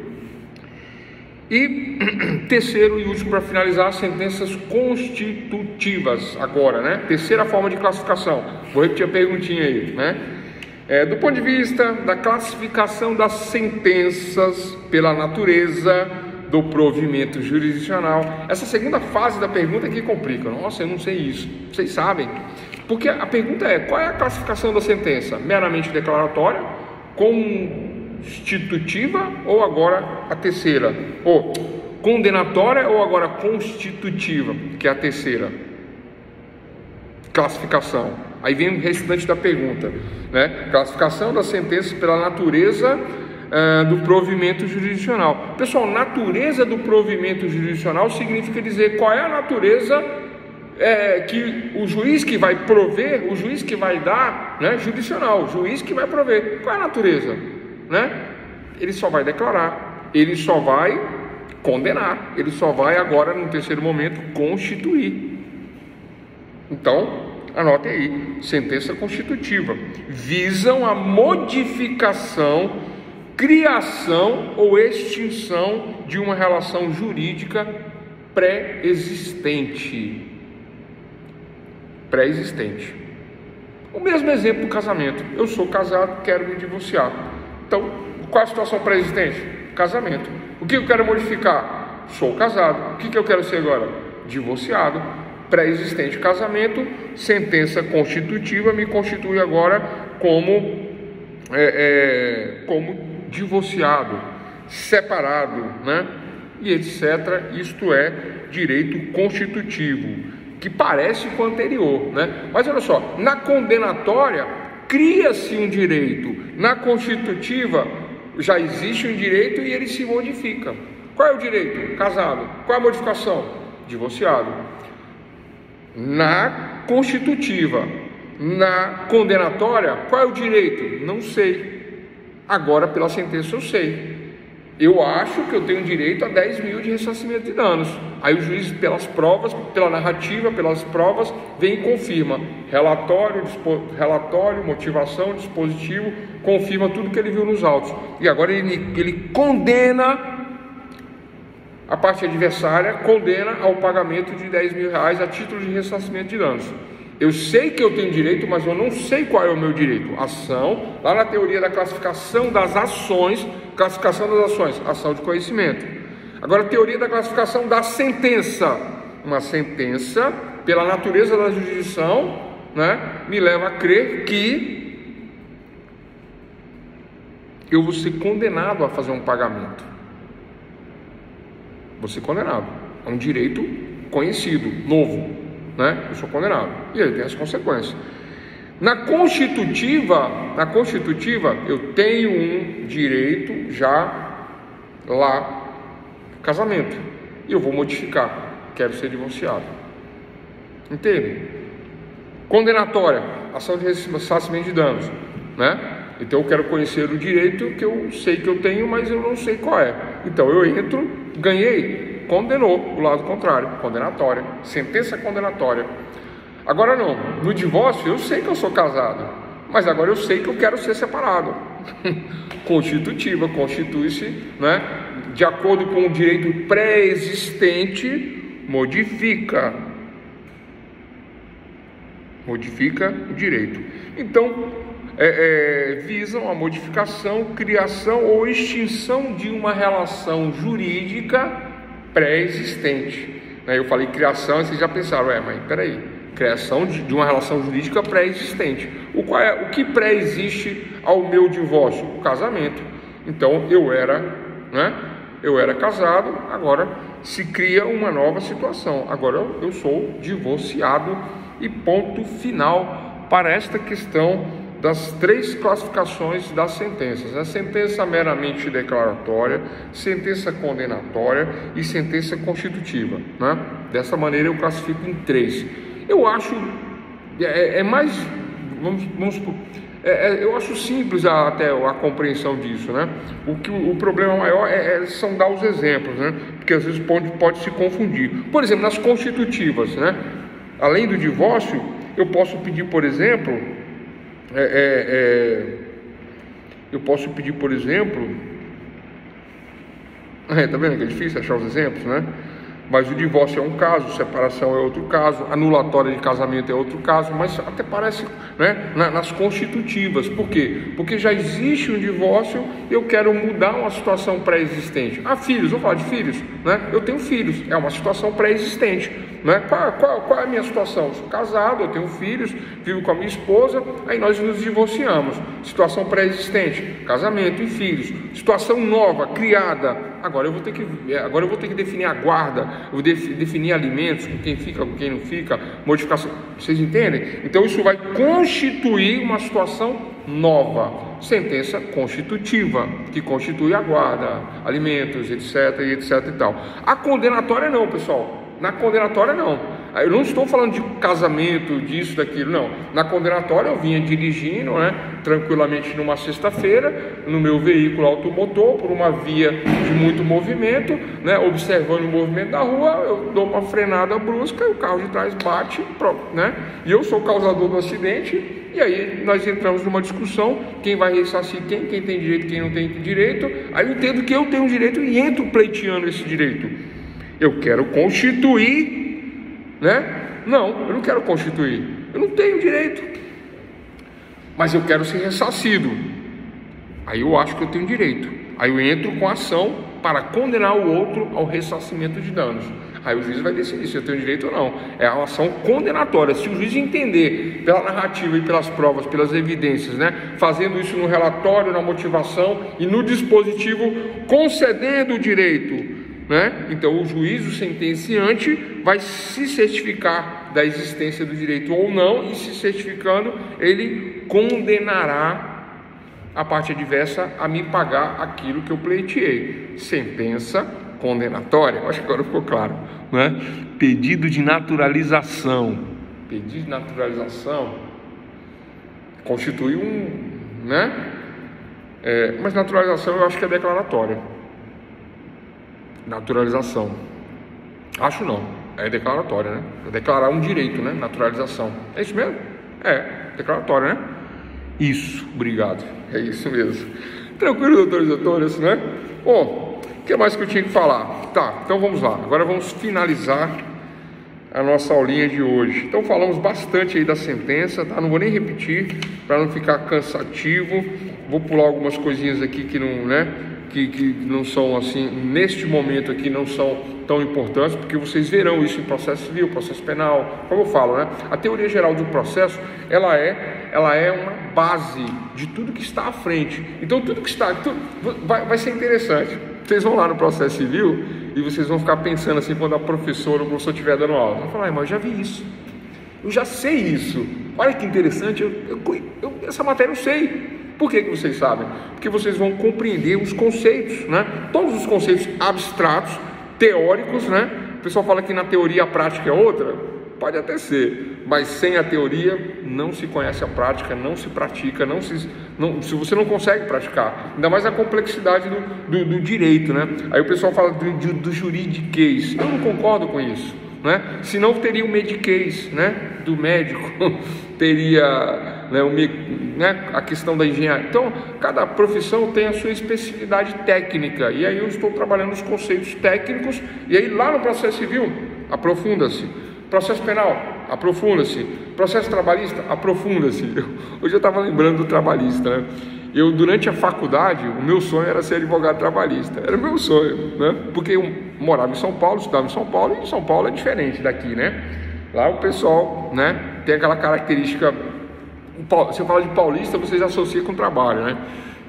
E terceiro e último, para finalizar, sentenças constitutivas agora, né? Terceira forma de classificação. Vou repetir a perguntinha aí, né? Do ponto de vista da classificação das sentenças pela natureza do provimento jurisdicional, essa segunda fase da pergunta aqui complica. Nossa, eu não sei isso. Vocês sabem? Porque a pergunta é: qual é a classificação da sentença? Meramente declaratória, constitutiva ou agora a terceira? Ou condenatória ou agora constitutiva, que é a terceira classificação? Aí vem o restante da pergunta, né? Classificação das sentenças pela natureza do provimento jurisdicional. Pessoal, natureza do provimento jurisdicional significa dizer qual é a natureza que o juiz que vai prover, o juiz que vai dar, né? Jurisdicional, o juiz que vai prover. Qual é a natureza? Né? Ele só vai declarar, ele só vai condenar, ele só vai agora, no terceiro momento, constituir. Então, anote aí, sentença constitutiva. Visam a modificação, criação ou extinção de uma relação jurídica pré-existente. Pré-existente. O mesmo exemplo do casamento. Eu sou casado, quero me divorciar. Então, qual a situação pré-existente? Casamento. O que eu quero modificar? Sou casado. O que eu quero ser agora? Divorciado. Pré-existente casamento, sentença constitutiva me constitui agora como divorciado, separado, né? E etc. Isto é direito constitutivo, que parece com o anterior, né? Mas olha só, na condenatória cria-se um direito, na constitutiva já existe um direito e ele se modifica. Qual é o direito? Casado. Qual é a modificação? Divorciado. Na constitutiva, na condenatória, qual é o direito? Não sei. Agora, pela sentença, eu sei. Eu acho que eu tenho direito a 10 mil de ressarcimento de danos. Aí o juiz, pelas provas, pela narrativa, pelas provas, vem e confirma. Relatório, motivação, dispositivo, confirma tudo que ele viu nos autos. E agora ele condena a parte adversária, condena ao pagamento de 10 mil reais a título de ressarcimento de danos. Eu sei que eu tenho direito, mas eu não sei qual é o meu direito. Ação, lá na teoria da classificação das ações, ação de conhecimento. Agora, a teoria da classificação da sentença. Uma sentença, pela natureza da jurisdição, né, me leva a crer que eu vou ser condenado a fazer um pagamento. Vou ser condenado. É um direito conhecido, novo, né? Eu sou condenado. E aí tem as consequências. Na constitutiva, eu tenho um direito já lá, casamento. E eu vou modificar. Quero ser divorciado. Entende? Condenatória, ação de ressarcimento de danos, né? Então eu quero conhecer o direito que eu sei que eu tenho, mas eu não sei qual é. Então eu entro, ganhei, condenou o lado contrário, condenatória, sentença condenatória. Agora não, no divórcio eu sei que eu sou casado, mas agora eu sei que eu quero ser separado. Constitutiva, constitui-se, né, de acordo com o direito pré-existente, modifica o direito. Então, visam a modificação, criação ou extinção de uma relação jurídica pré-existente. Eu falei criação e vocês já pensaram, mas peraí, criação de uma relação jurídica pré-existente. O que pré-existe ao meu divórcio? O casamento. Então eu era casado, agora se cria uma nova situação. Agora eu sou divorciado e ponto final para esta questão das três classificações das sentenças: a sentença meramente declaratória, sentença condenatória e sentença constitutiva, né? Dessa maneira eu classifico em três. Eu acho eu acho simples até a compreensão disso, né? O problema maior são dar os exemplos, né? Porque às vezes pode se confundir. Por exemplo, nas constitutivas, né? Além do divórcio, eu posso pedir, por exemplo, tá vendo que é difícil achar os exemplos, né? Mas o divórcio é um caso, separação é outro caso, anulatória de casamento é outro caso, mas até parece, né, nas constitutivas. Por quê? Porque já existe um divórcio, eu quero mudar uma situação pré-existente. Filhos, vou falar de filhos, né? Eu tenho filhos, é uma situação pré-existente, né? Qual é a minha situação? Eu sou casado, eu tenho filhos, vivo com a minha esposa, aí nós nos divorciamos. Situação pré-existente, casamento e filhos. Situação nova, criada, Agora eu vou ter que definir a guarda, eu vou definir alimentos, com quem fica, com quem não fica, modificação. Vocês entendem? Então isso vai constituir uma situação nova, sentença constitutiva, que constitui a guarda, alimentos, etc, e etc e tal. A condenatória não, pessoal. Na condenatória não. Eu não estou falando de casamento, disso, daquilo, não. Na condenatória eu vinha dirigindo, né, tranquilamente numa sexta-feira, no meu veículo automotor, por uma via de muito movimento, né, observando o movimento da rua, eu dou uma frenada brusca e o carro de trás bate, né, e eu sou o causador do acidente. E aí nós entramos numa discussão, quem vai ressarcir quem tem direito, quem não tem direito. Aí eu entendo que eu tenho direito e entro pleiteando esse direito. Eu quero constituir, né? Não, eu não quero constituir, eu não tenho direito, mas eu quero ser ressarcido. Aí eu acho que eu tenho direito. Aí eu entro com ação para condenar o outro ao ressarcimento de danos. Aí o juiz vai decidir se eu tenho direito ou não. É a ação condenatória. Se o juiz entender pela narrativa e pelas provas, pelas evidências, né, fazendo isso no relatório, na motivação e no dispositivo, concedendo o direito, né? Então o juiz, o sentenciante, vai se certificar da existência do direito ou não, e se certificando, ele condenará a parte adversa a me pagar aquilo que eu pleiteei. Sentença condenatória. Acho que agora ficou claro, né? Pedido de naturalização. Pedido de naturalização constitui né? Mas naturalização eu acho que é declaratória. Naturalização, acho não, é declaratória, né? É declarar um direito, né? Naturalização, é isso mesmo? É, declaratória, né? Isso, obrigado, é isso mesmo. Tranquilo, doutores e doutoras, né? Bom, o que mais que eu tinha que falar? Tá, então vamos lá, agora vamos finalizar a nossa aulinha de hoje. Então falamos bastante aí da sentença, tá? Não vou nem repetir, para não ficar cansativo. Vou pular algumas coisinhas aqui que não, né? Que não são assim, neste momento aqui não são tão importantes, porque vocês verão isso em processo civil, processo penal, como eu falo, né? A teoria geral do processo, ela é uma base de tudo que está à frente. Então tudo que está, vai ser interessante. Vocês vão lá no processo civil e vocês vão ficar pensando assim, quando a professora ou o professor estiver dando aula, vão falar, mas eu já vi isso, eu já sei isso, olha que interessante, essa matéria eu sei. Por que vocês sabem? Porque vocês vão compreender os conceitos, né? Todos os conceitos abstratos, teóricos, né? O pessoal fala que na teoria a prática é outra, pode até ser, mas sem a teoria não se conhece a prática, não se pratica, se você não consegue praticar, ainda mais a complexidade do direito, né? Aí o pessoal fala do juridiquês, eu não concordo com isso, né? Senão teria o mediquês, né? Do médico, teria, né, a questão da engenharia. Então, cada profissão tem a sua especificidade técnica, e aí eu estou trabalhando os conceitos técnicos, e aí lá no processo civil, aprofunda-se. Processo penal, aprofunda-se. Processo trabalhista, aprofunda-se. Hoje eu estava lembrando do trabalhista, né? Eu, durante a faculdade, o meu sonho era ser advogado trabalhista. Era o meu sonho, né? Porque eu morava em São Paulo, estudava em São Paulo, e em São Paulo é diferente daqui, né? Lá o pessoal, né, tem aquela característica. Se eu falar de paulista, vocês associam com trabalho, né?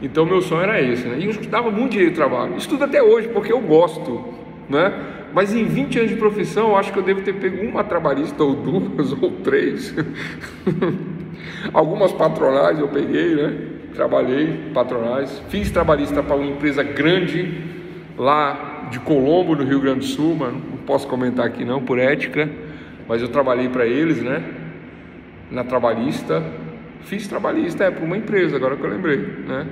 Então meu sonho era esse, né? E eu estudava muito direito do trabalho. Estudo até hoje porque eu gosto, né? Mas em 20 anos de profissão, eu acho que eu devo ter pego uma trabalhista, ou duas, ou três. Algumas patronais eu peguei, né? Trabalhei patronais. Fiz trabalhista para uma empresa grande lá de Colombo, no Rio Grande do Sul, mas não posso comentar aqui não, por ética. Mas eu trabalhei para eles, né? Na trabalhista. Fiz trabalhista, para uma empresa, agora que eu lembrei, né?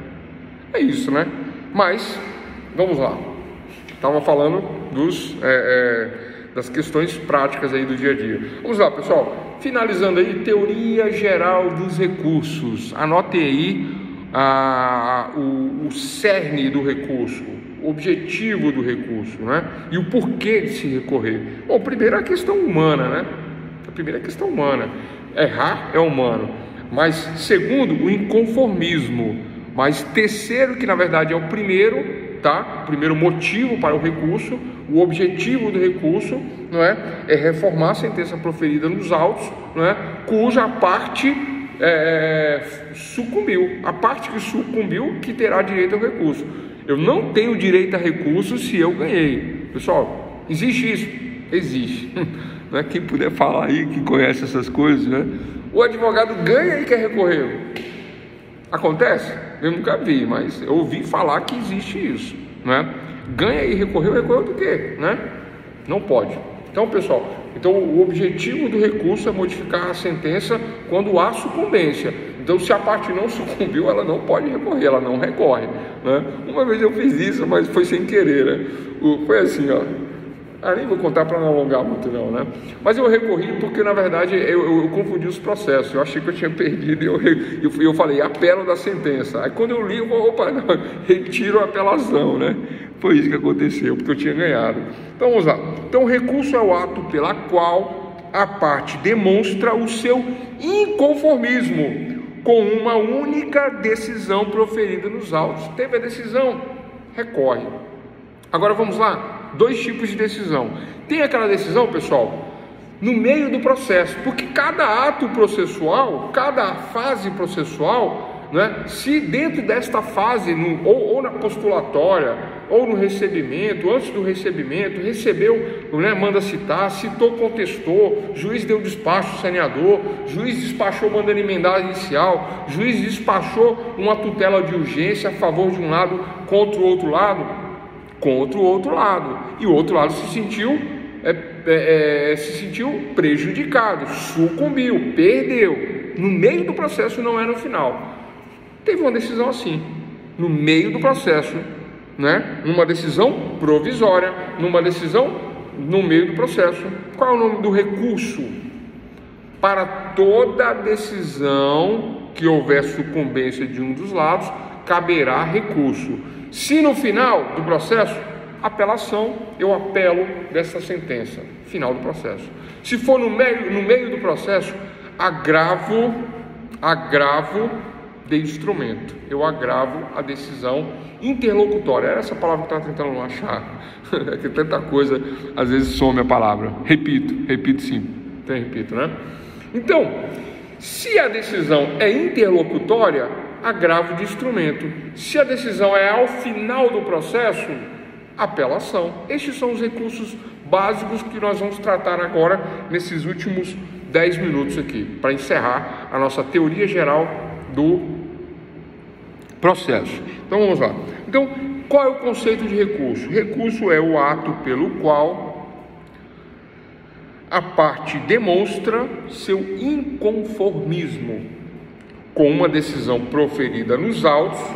É isso, né? Mas, vamos lá. Estava falando das questões práticas aí do dia a dia. Vamos lá, pessoal. Finalizando aí, teoria geral dos recursos. Anotem aí o cerne do recurso, o objetivo do recurso, né? E o porquê de se recorrer. Bom, primeiro a questão humana, né? A primeira questão humana. Errar é humano. Mas segundo, o inconformismo. Mas terceiro, que na verdade é o primeiro, tá? O primeiro motivo para o recurso, o objetivo do recurso, não é? É reformar a sentença proferida nos autos, não é? Cuja parte sucumbiu. A parte que sucumbiu que terá direito ao recurso. Eu não tenho direito a recurso se eu ganhei. Pessoal, existe isso? Existe. Não é quem puder falar aí, que conhece essas coisas, né? O advogado ganha e quer recorrer. Acontece? Eu nunca vi, mas eu ouvi falar que existe isso, né? Ganha e recorreu do quê, né? Não pode. Então, pessoal, o objetivo do recurso é modificar a sentença quando há sucumbência. Então, se a parte não sucumbiu, ela não pode recorrer, ela não recorre, né? Uma vez eu fiz isso, mas foi sem querer, né? Foi assim, ó. Nem vou contar para não alongar muito não, né? Mas eu recorri porque, na verdade, eu confundi os processos. Eu achei que eu tinha perdido e eu falei, apelo da sentença. Aí quando eu li, eu falei, opa, não, retiro a apelação, né? Foi isso que aconteceu, porque eu tinha ganhado. Então, vamos lá. Então, o recurso é o ato pela qual a parte demonstra o seu inconformismo com uma única decisão proferida nos autos. Teve a decisão, recorre. Agora, vamos lá. 2 tipos de decisão. Tem aquela decisão, pessoal, no meio do processo, porque cada ato processual, cada fase processual, né, se dentro desta fase, ou na postulatória, ou no recebimento, antes do recebimento, recebeu, né, manda citar, citou, contestou, juiz deu despacho saneador, juiz despachou mandando emendar inicial, juiz despachou uma tutela de urgência a favor de um lado contra o outro lado, e o outro lado se sentiu prejudicado, sucumbiu, perdeu, no meio do processo, não é no final. Teve uma decisão assim, no meio do processo, né? Numa decisão provisória, numa decisão no meio do processo. Qual é o nome do recurso? Para toda decisão que houver sucumbência de um dos lados, caberá recurso. Se no final do processo, apelação, eu apelo dessa sentença, final do processo. Se for no meio do processo, agravo de instrumento, eu agravo a decisão interlocutória. Era essa palavra que eu estava tentando achar, é que tanta coisa, às vezes some a palavra. Repito sim, então repito, né? Então, se a decisão é interlocutória, agravo de instrumento. Se a decisão é ao final do processo, apelação. Estes são os recursos básicos que nós vamos tratar agora nesses últimos 10 minutos aqui, para encerrar a nossa teoria geral do processo. Então vamos lá. Então, qual é o conceito de recurso? Recurso é o ato pelo qual a parte demonstra seu inconformismo com uma decisão proferida nos autos,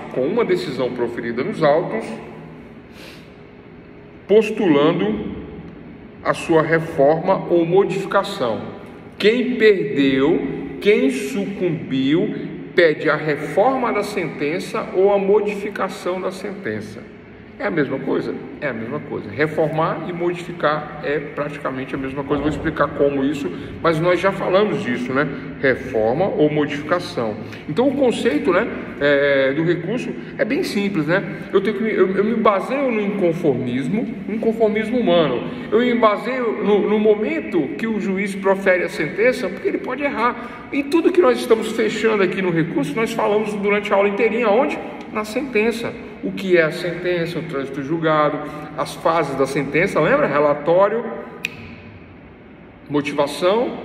postulando a sua reforma ou modificação. Quem perdeu, quem sucumbiu, pede a reforma da sentença ou a modificação da sentença. É a mesma coisa? É a mesma coisa. Reformar e modificar é praticamente a mesma coisa. Vou explicar como isso, mas nós já falamos disso, né? Reforma ou modificação. Então, o conceito, né, do recurso é bem simples, né? Eu me baseio no inconformismo humano. Eu me baseio no momento que o juiz profere a sentença, porque ele pode errar. E tudo que nós estamos fechando aqui no recurso, nós falamos durante a aula inteirinha, onde? Na sentença. O que é a sentença, o trânsito julgado, as fases da sentença, lembra? Relatório, motivação,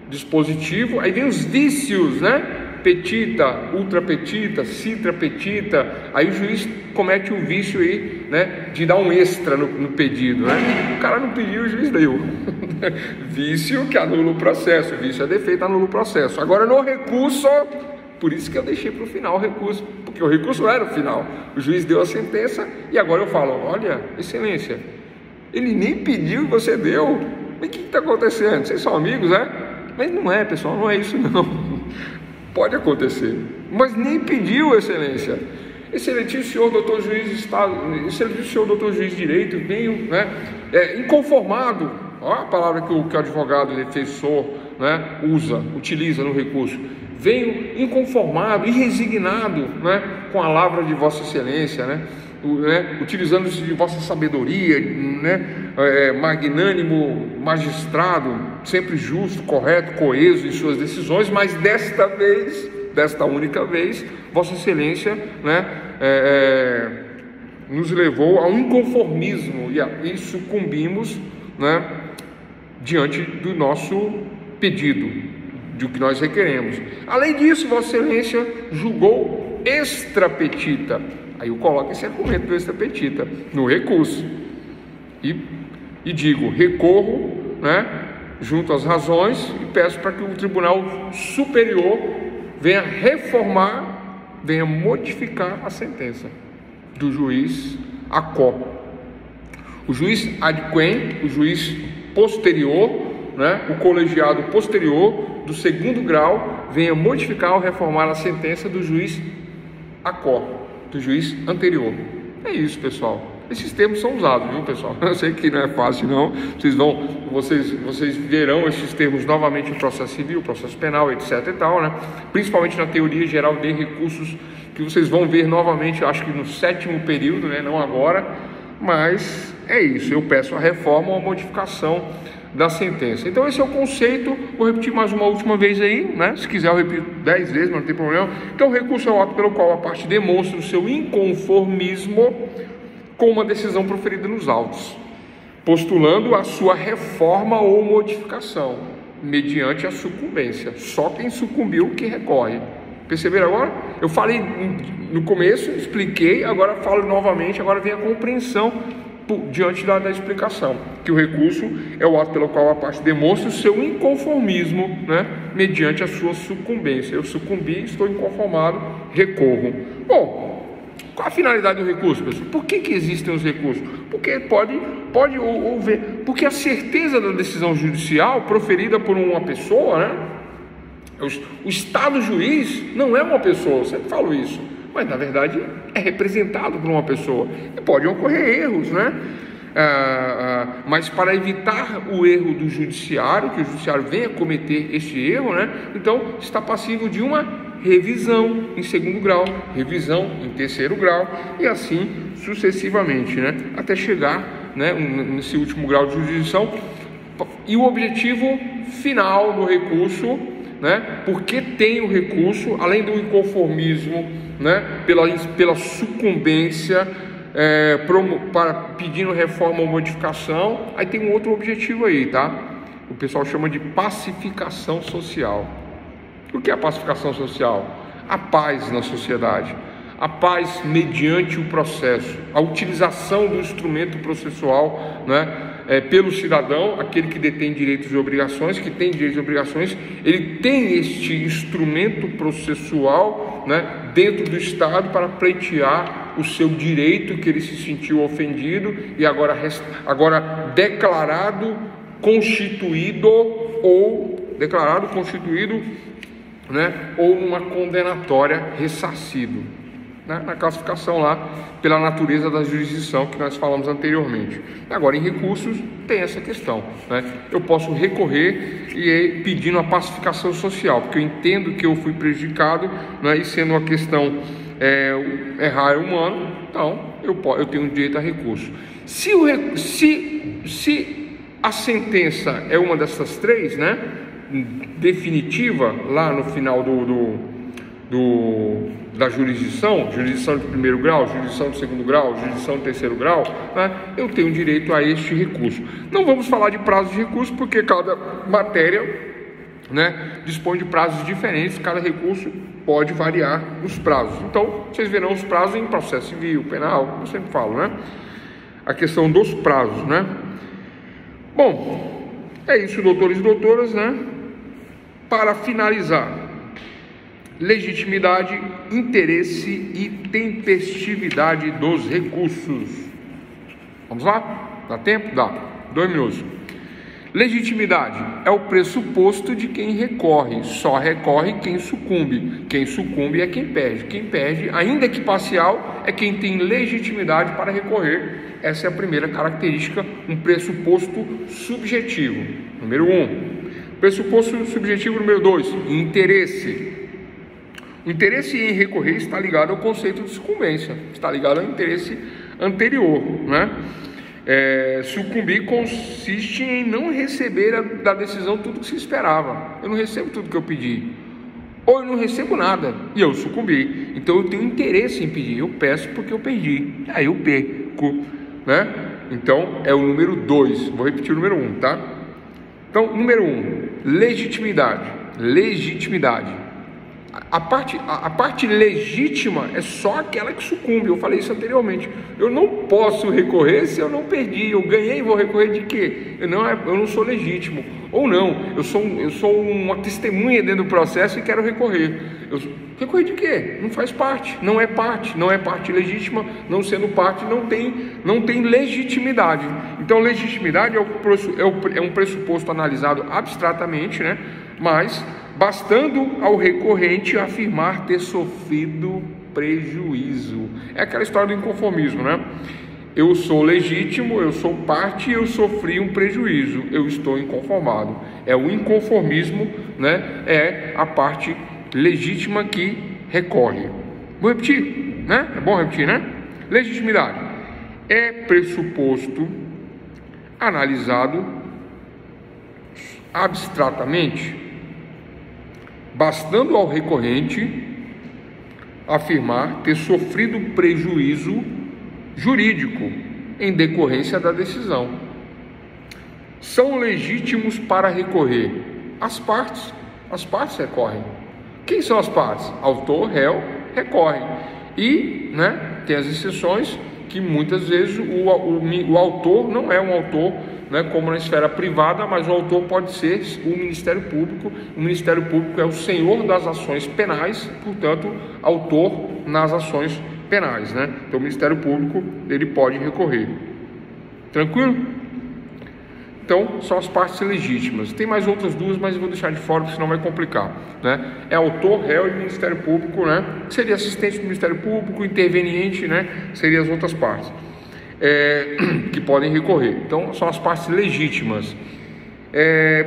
dispositivo, aí vem os vícios, né? Petita, ultrapetita, citrapetita, aí o juiz comete o vício aí, né? De dar um extra no pedido, né? O cara não pediu, o juiz deu. Vício que anula o processo, vício é defeito, anula o processo. Agora no recurso, por isso que eu deixei para o final o recurso, porque o recurso era o final. O juiz deu a sentença e agora eu falo, olha, excelência, ele nem pediu e você deu. Mas o que está acontecendo? Vocês são amigos, é? Mas não é, pessoal, não é isso não. Pode acontecer, mas nem pediu, excelência. Excelentíssimo senhor doutor juiz de Estado, excelentíssimo senhor doutor juiz de Direito, venho, né, inconformado. Olha a palavra que o advogado defensor, né, utiliza no recurso. Venho inconformado e resignado, né, com a lavra de Vossa Excelência, né, utilizando-se de vossa sabedoria, né, magnânimo magistrado, sempre justo, correto, coeso em suas decisões, mas desta única vez, Vossa Excelência, né, nos levou ao inconformismo e sucumbimos, né, diante do nosso pedido, do que nós requeremos. Além disso, Vossa Excelência julgou extra petita. Aí eu coloco esse argumento do extra petita no recurso e digo, recorro, né, junto às razões, e peço para que o Tribunal Superior venha reformar, venha modificar a sentença do juiz Acó. O juiz adquém, o juiz posterior, né, o colegiado posterior do segundo grau, venha modificar ou reformar a sentença do juiz Acó, do juiz anterior. É isso, pessoal. Esses termos são usados, viu, pessoal? Eu sei que não é fácil, não. Vocês verão esses termos novamente em processo civil, processo penal, etc. e tal, né? Principalmente na teoria geral de recursos, que vocês vão ver novamente, acho que no 7º período, né? Não agora, mas é isso. Eu peço a reforma ou a modificação da sentença. Então esse é o conceito. Vou repetir mais uma última vez aí, né? Se quiser eu repito 10 vezes, mas não tem problema. Então o recurso é o ato pelo qual a parte demonstra o seu inconformismo com uma decisão proferida nos autos, postulando a sua reforma ou modificação, mediante a sucumbência. Só quem sucumbiu que recorre. Perceberam agora? Eu falei no começo, expliquei, agora falo novamente, agora vem a compreensão diante da explicação, que o recurso é o ato pelo qual a parte demonstra o seu inconformismo, né, mediante a sua sucumbência. Eu sucumbi, estou inconformado, recorro. Bom, qual a finalidade do recurso, pessoal? Por que existem os recursos? Porque pode haver, porque a certeza da decisão judicial proferida por uma pessoa, né? O Estado juiz não é uma pessoa, eu sempre falo isso, mas na verdade é representado por uma pessoa. E podem ocorrer erros, né? Mas para evitar o erro do judiciário, que o judiciário venha cometer este erro, né? Então está passível de uma revisão em segundo grau, revisão em terceiro grau e assim sucessivamente, né? Até chegar, né, nesse último grau de jurisdição. E o objetivo final do recurso, né? Porque tem o recurso, além do inconformismo, né? Pela sucumbência, pedindo reforma ou modificação, aí tem um outro objetivo aí, tá? O pessoal chama de pacificação social. O que é a pacificação social? A paz na sociedade, a paz mediante o processo, a utilização do instrumento processual, né, pelo cidadão, aquele que detém direitos e obrigações, que tem direitos e obrigações, ele tem este instrumento processual, né, dentro do Estado para pleitear o seu direito que ele se sentiu ofendido e agora declarado constituído, né, ou numa condenatória ressarcido, né, na classificação lá pela natureza da jurisdição que nós falamos anteriormente. Agora, em recursos tem essa questão, né? Eu posso recorrer e pedindo a pacificação social, porque eu entendo que eu fui prejudicado, né, e sendo uma questão errar é humano, então eu tenho direito a recurso. Se a sentença é uma dessas três, né, definitiva, lá no final da jurisdição de primeiro grau, jurisdição de segundo grau, jurisdição de terceiro grau, né, eu tenho direito a este recurso. Não vamos falar de prazo de recurso, porque cada matéria, né, dispõe de prazos diferentes, cada recurso pode variar os prazos. Então, vocês verão os prazos em processo civil, penal, eu sempre falo, né, a questão dos prazos, né. Bom, é isso, doutores e doutoras, né. Para finalizar, legitimidade, interesse e tempestividade dos recursos. Vamos lá? Dá tempo? Dá. 2 minutos. Legitimidade é o pressuposto de quem recorre. Só recorre quem sucumbe. Quem sucumbe é quem perde. Quem perde, ainda que parcial, é quem tem legitimidade para recorrer. Essa é a primeira característica, um pressuposto subjetivo. Número 1. Pressuposto subjetivo número 2, interesse. O interesse em recorrer está ligado ao conceito de sucumbência, está ligado ao interesse anterior, né? Sucumbir consiste em não receber da decisão tudo que se esperava. Eu não recebo tudo que eu pedi. ou eu não recebo nada e eu sucumbi. Então eu tenho interesse em pedir, eu peço porque eu perdi, aí eu perco, né? Então é o número 2, vou repetir o número 1, tá? Então, número 1, legitimidade. A parte legítima é só aquela que sucumbe. Eu falei isso anteriormente. Eu não posso recorrer se eu não perdi. Eu ganhei e vou recorrer de quê? Eu não sou legítimo. Ou não, eu sou uma testemunha dentro do processo e quero recorrer. Recorrer de quê? Não faz parte, não é parte legítima. Não sendo parte, não tem legitimidade. Então, legitimidade é um pressuposto analisado abstratamente, né? Mas bastando ao recorrente afirmar ter sofrido prejuízo. É aquela história do inconformismo, né? Eu sou legítimo, eu sou parte, eu sofri um prejuízo, eu estou inconformado. É o inconformismo, né? É a parte legítima que recorre. Vou repetir, né? É bom repetir, né? Legitimidade é pressuposto analisado abstratamente, bastando ao recorrente afirmar ter sofrido prejuízo jurídico em decorrência da decisão. São legítimos para recorrer as partes recorrem. Quem são as partes? Autor, réu, recorrem. E, né, tem as exceções que muitas vezes o autor não é um autor, né, como na esfera privada, mas o autor pode ser o Ministério Público. O Ministério Público é o senhor das ações penais, portanto, autor nas ações penais, né? Então, o Ministério Público, ele pode recorrer. Tranquilo? Então, são as partes legítimas. Tem mais outras duas, mas eu vou deixar de fora, porque senão vai complicar, né? É autor, réu e Ministério Público, né? Que seria assistente do Ministério Público, interveniente, né? Seria as outras partes que podem recorrer. Então, são as partes legítimas.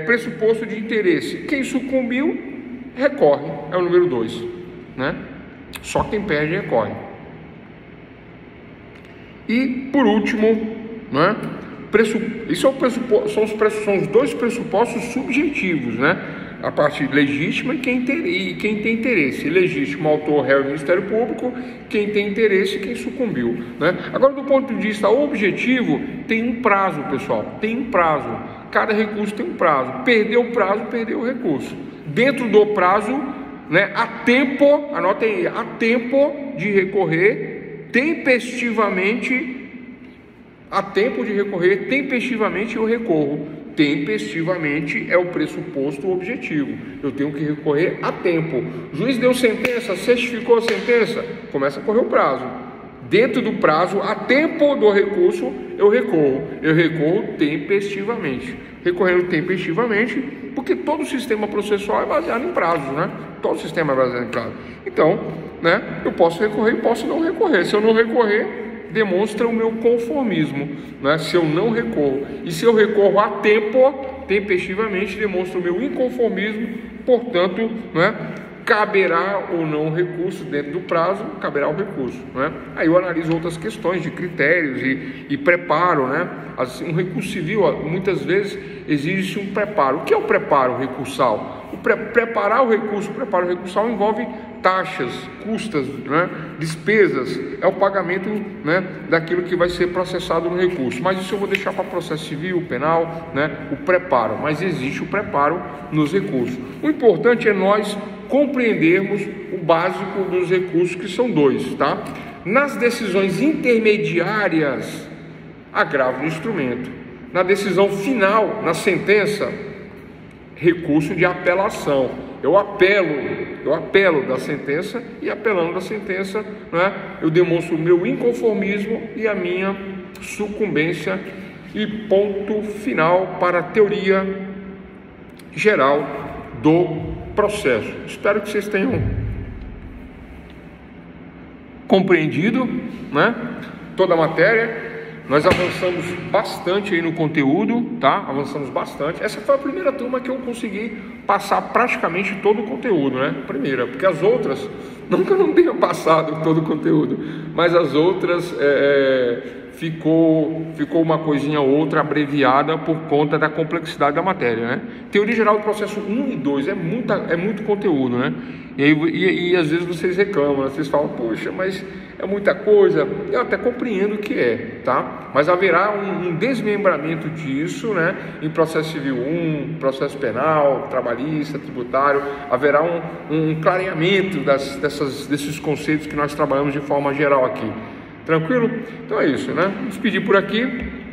Pressuposto de interesse. Quem sucumbiu, recorre. É o número 2, né? Só quem perde, recorre. E, por último, né? São os dois pressupostos subjetivos, né? A parte legítima e quem tem interesse. Legítimo, autor, réu e Ministério Público. Quem tem interesse, quem sucumbiu, né? Agora, do ponto de vista objetivo, tem um prazo, pessoal. Tem um prazo. Cada recurso tem um prazo. Perdeu o prazo, perdeu o recurso. Dentro do prazo, né? Há tempo, anotem aí, há tempo de recorrer tempestivamente. Há tempo de recorrer tempestivamente, eu recorro. Tempestivamente é o pressuposto objetivo. Eu tenho que recorrer a tempo. O juiz deu sentença, certificou a sentença, começa a correr o prazo. Dentro do prazo, a tempo do recurso, eu recorro. Eu recorro tempestivamente. Recorrendo tempestivamente, porque todo o sistema processual é baseado em prazos, né? Todo o sistema é baseado em prazos. Então, né, eu posso recorrer e posso não recorrer. Se eu não recorrer, demonstra o meu conformismo, né? Se eu não recorro. E se eu recorro a tempo, tempestivamente, demonstra o meu inconformismo. Portanto, né, caberá ou não o recurso dentro do prazo, caberá o recurso, né? Aí eu analiso outras questões de critérios e preparo, né? Um recurso civil, muitas vezes, exige um preparo. O que é o preparo recursal? Preparar o recurso recursal envolve taxas, custas, né, despesas, é o pagamento, né, daquilo que vai ser processado no recurso. Mas isso eu vou deixar para processo civil, penal, né, o preparo. Mas existe o preparo nos recursos. O importante é nós compreendermos o básico dos recursos, que são 2, tá? Nas decisões intermediárias, agravo do instrumento. Na decisão final, na sentença, recurso de apelação. Eu apelo da sentença, e apelando da sentença, né, eu demonstro o meu inconformismo e a minha sucumbência, e ponto final para a teoria geral do processo. Espero que vocês tenham compreendido, né, toda a matéria. Nós avançamos bastante aí no conteúdo, tá? Avançamos bastante. Essa foi a primeira turma que eu consegui passar praticamente todo o conteúdo, né? Primeira, porque as outras, não que eu não tenha passado todo o conteúdo, mas as outras ficou uma coisinha ou outra abreviada por conta da complexidade da matéria, né? Teoria geral do processo 1 e 2 é muito conteúdo, né? E às vezes vocês reclamam, vocês falam, poxa, mas é muita coisa. Eu até compreendo o que é, tá? Mas haverá um desmembramento disso, né? Em processo civil 1, processo penal, trabalhista, tributário, haverá um clareamento desses conceitos que nós trabalhamos de forma geral aqui. Tranquilo? Então é isso, né? Vou despedir por aqui.